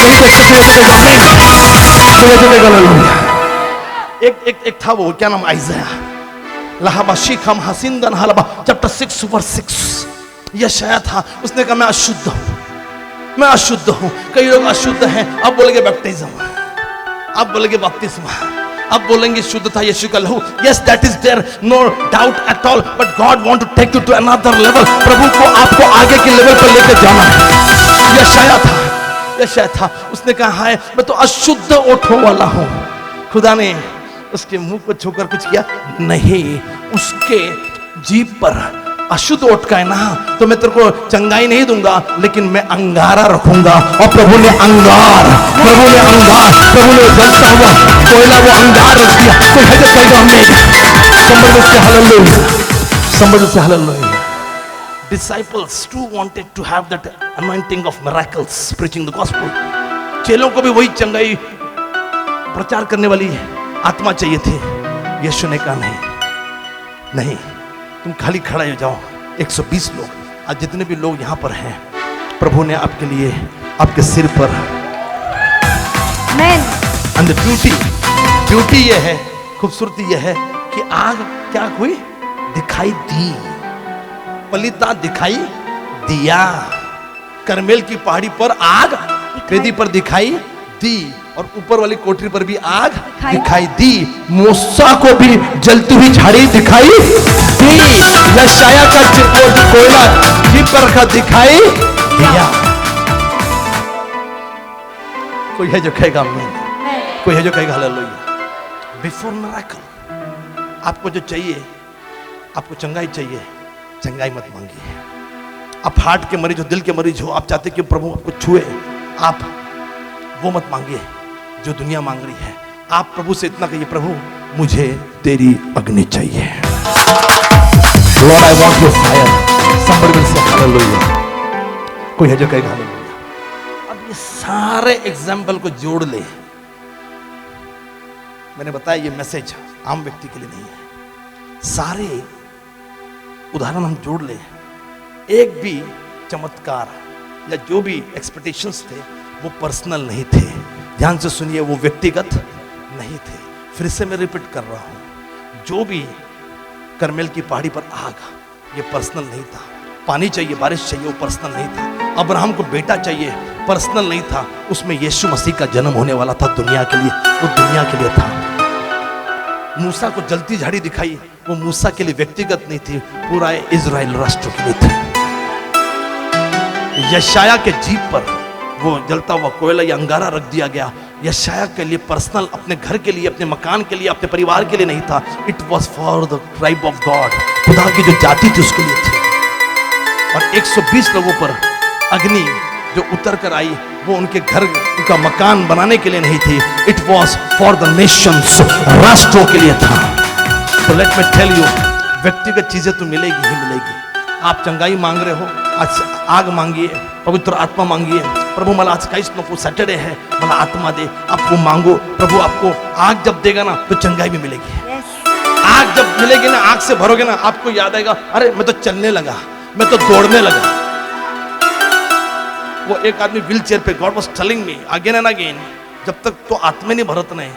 एक था वो, क्या नाम, आइज़ाया, लहाबा शीखम हसिंदन हलबा, चैप्टर 6 वर्स 6। यशाया था, उसने कहा मैं अशुद्ध हूं, मैं अशुद्ध हूं। कई लोग अशुद्ध हैं। अब बोलेंगे बैप्टिज्म, अब बोलेंगे बपतिस्मा, अब बोलेंगे शुद्धता यीशु का लहू। Yes, that is there, no doubt at all, but God want to take you to another level. प्रभु को आपको आगे के लेवल पर लेकर जाना है। यशाया था, उसने कहा है मैं तो अशुद्ध ओठों वाला हूं। खुदा ने उसके मुंह को छूकर कुछ किया नहीं। उसके जीभ पर अशुद्ध ओठ का है ना, तो मैं तेरे को चंगाई नहीं दूंगा, लेकिन मैं अंगारा रखूंगा। और प्रभु ने अंगार, प्रभु ने जलता हुआ कोयला वो अंगार रख दिया। तो है जब कहेगा हमने संबंध से hallelujah. Disciples too wanted to have that anointing of miracles, preaching the gospel. चेलों को भी वही चंगाई प्रचार करने वाली आत्मा चाहिए थी। यीशु ने कहा नहीं, तुम खाली खड़ा हो जाओ। 120 लोग, आज जितने भी लोग यहाँ पर हैं, प्रभु ने आपके लिए, आपके सिर पर एंड ब्यूटी ये है, खूबसूरती ये है कि आग क्या हुई? दिखाई दी, पलिता दिखाई दिया। करमेल की पहाड़ी पर आग वेदी पर दिखाई दी, और ऊपर वाली कोठरी पर भी आग दिखाई दी। मूसा को भी जलती हुई झाड़ी दिखाई दी। यशाया का कोयला जीभ पर रखा दिखाई दिया। कोई है जो कहेगा आमीन, कोई है जो कहेगा हालेलुया। बिफोर मिरेकल आपको जो चाहिए, आपको चंगाई चाहिए, चंगाई मत मांगिए। आप हार्ट के मरीज हो, दिल के मरीज हो, आप चाहते कि प्रभु आपको छुए, आप वो मत मांगिए जो दुनिया मांग रही है। आप प्रभु से इतना कहिए, प्रभु मुझे तेरी अग्नि चाहिए। Lord, I want your fire. Somebody will say hallelujah. कोई है जो कहेगा हालेलुया। अब ये सारे एग्जाम्पल को जोड़ ले। मैंने बताया ये मैसेज आम व्यक्ति के लिए नहीं है। सारे उदाहरण हम जोड़ ले, एक भी चमत्कार या जो भी एक्सपेक्टेशंस थे वो पर्सनल नहीं थे। ध्यान से सुनिए, वो व्यक्तिगत नहीं थे। फिर से मैं रिपीट कर रहा हूं, जो भी करमेल की पहाड़ी पर आग, ये पर्सनल नहीं था। पानी चाहिए, बारिश चाहिए, वो पर्सनल नहीं था। अब्राहम को बेटा चाहिए, पर्सनल नहीं था। उसमें यीशु मसीह का जन्म होने वाला था दुनिया के लिए, वो दुनिया के लिए था। मूसा को जलती झाड़ी दिखाई, वो मूसा के लिए व्यक्तिगत नहीं थी, पूरा इजराइल राष्ट्र के लिए थी। यशाया के जीप पर वो जलता हुआ कोयला या अंगारा रख दिया गया, यशाया के लिए पर्सनल, अपने घर के लिए, अपने मकान के लिए, अपने परिवार के लिए नहीं था। It was for the tribe of God, खुदा की जो जाति थी उसके लिए थी। और 120 लोगों पर अग्नि जो उतर कर आई, वो उनके घर, उनका मकान बनाने के लिए नहीं थी। It was for the Nations, राष्ट्रों के लिए था। तो लेट मी टेल यू, व्यक्तिगत चीजें तो मिलेगी ही मिलेगी। आप चंगाई मांग रहे हो, आज आग मांगिए, पवित्र आत्मा मांगिए। प्रभु मला आज काहीच नको, सैटरडे है, मला आत्मा दे। आपको मांगो, प्रभु आपको आग जब देगा ना तो चंगाई भी मिलेगी। आग जब मिलेगी ना, आग से भरोगे ना, आपको याद आएगा, अरे मैं तो चलने लगा, मैं तो दौड़ने लगा। वो एक आदमी व्हील चेयर पे, God was telling me again and again, जब तक तो आत्मा नहीं भरत नहीं,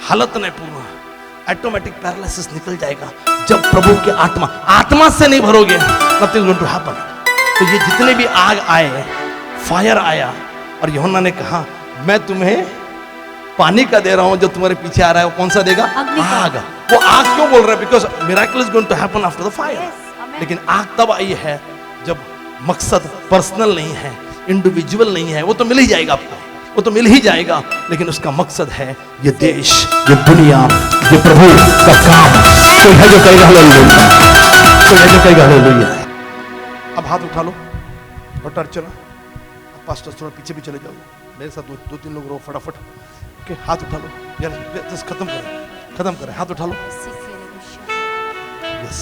हालत नहीं पूर्ण, ऑटोमेटिक पैरालिसिस निकल जाएगा। जब प्रभु की आत्मा से नहीं भरोगे, नथिंग गोइंग टू हैपन। तो ये जितने भी आग आए, फायर आया, और यूहन्ना ने कहा मैं तुम्हें पानी का दे रहा हूं, जो तुम्हारे पीछे आ रहा है वो कौन सा देगा? आग। वो आग क्यों बोल रहा है? Because miracle is going to happen after the fire. लेकिन आग तब आई है जब मकसद पर्सनल नहीं है, इंडिविजुअल नहीं है। वो तो मिल ही जाएगा आपको, वो तो मिल ही जाएगा, लेकिन उसका मकसद है ये देश, ये दुनिया, ये प्रभु का काम। कोई है जो कहेगा हालेलुया, कोई है जो कहेगा हालेलुया। अब हाथ उठा लो और टर्च चला। अब पास्टर थोड़ा पीछे भी चले जाओ, मेरे साथ दो तीन लोग रो फटाफट। ओके, हाथ उठा लो यार, जस्ट खत्म करें, हाथ उठा लो। यस,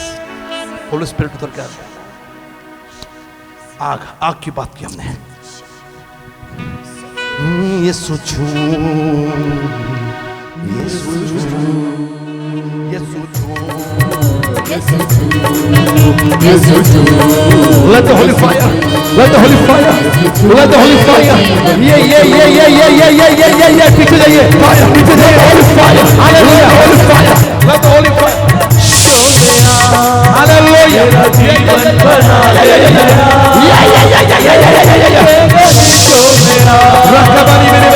होली स्पिरिट उतर के आ जाए। आग की बात की हमने। ये सोचू, let the holy fire, let the holy fire, let the holy fire, ये पीछे जाइए, fire पीछे जाइए, holy fire, hallelujah, holy fire, let the holy fire, hallelujah, जीवन बना रखबानी मेरे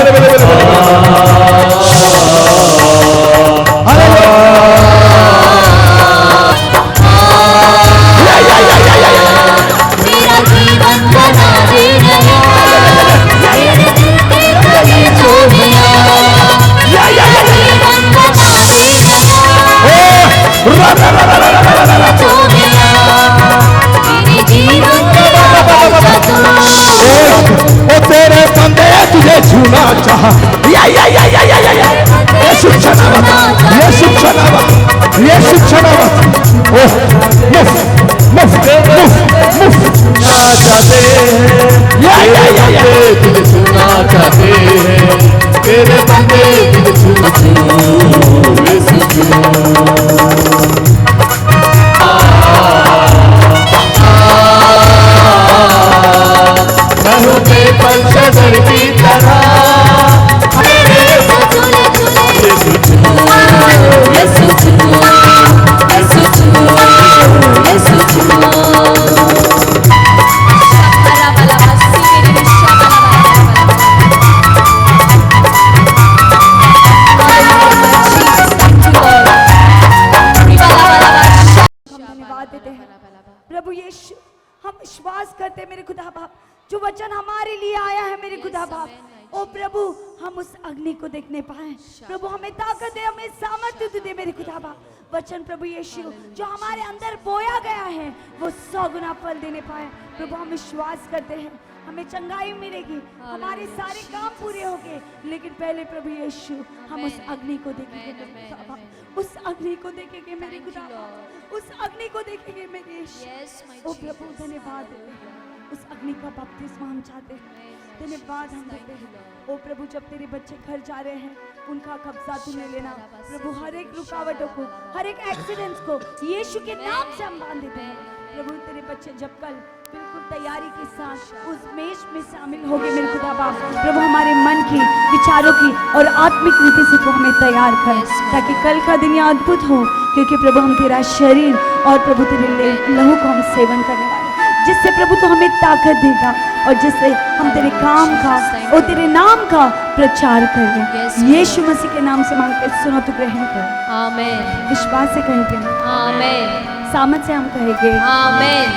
तेरे बंदे तुझे छूना चाह, ये शिक्षा चाहते तुझे छूना चाहते हैं, तेरे बंदे पंचदर की तरह प्रभु यीशु, हम विश्वास करते मेरे खुदा बाप, जो वचन हमारे लिए आया है मेरे खुदा बाप, ओ प्रभु हम उस अग्नि को देखने पाए। प्रभु हमें ताकत दे, हमें सामर्थ्य दे मेरे खुदा बाप। वचन प्रभु यीशु जो हमारे अंदर बोया गया है वो 100 गुना फल देने पाए। प्रभु हम विश्वास करते हैं हमें चंगाई मिलेगी, हमारे सारे काम पूरे होंगे, लेकिन पहले प्रभु यीशु हम उस अग्नि को देखेंगे मेरे खुदा बाप, उस अग्नि को देखेंगे मेरे खुदा बाप, उस अग्नि को देखेंगे मेरे यीशु। ओ प्रभु धन्यवाद देते हैं, उस अग्नि का बपतिस्मा हम चाहते हैं, धन्यवाद हम देते हैं। ओ प्रभु जब तेरे बच्चे घर जा रहे हैं उनका कब्जा तूने लेना प्रभु, हर एक रुकावटों को, हर एक एक्सीडेंट्स को यीशु के नाम से हम बांध देते हैं। प्रभु तेरे बच्चे जब कल बिल्कुल तैयारी के साथ उस मेष में शामिल हो गए मेरे खुदा बाप, प्रभु हमारे मन की, विचारों की और आत्मिक रीति से तू हमें तैयार कर, ताकि कल का दिन यह अद्भुत हो, क्योंकि प्रभु हम तेरा शरीर और प्रभु तेरे लहू को हम सेवन करने वाले, जिससे प्रभु तो हमें ताकत देगा और जिससे हम तेरे काम का और तेरे नाम का प्रचार करें। यीशु मसीह के नाम से मांगते, सुनो तो ग्रहण कर। आमेन। विश्वास से कहेंगे, आमेन। सामर्थ से हम कहेंगे, आमेन।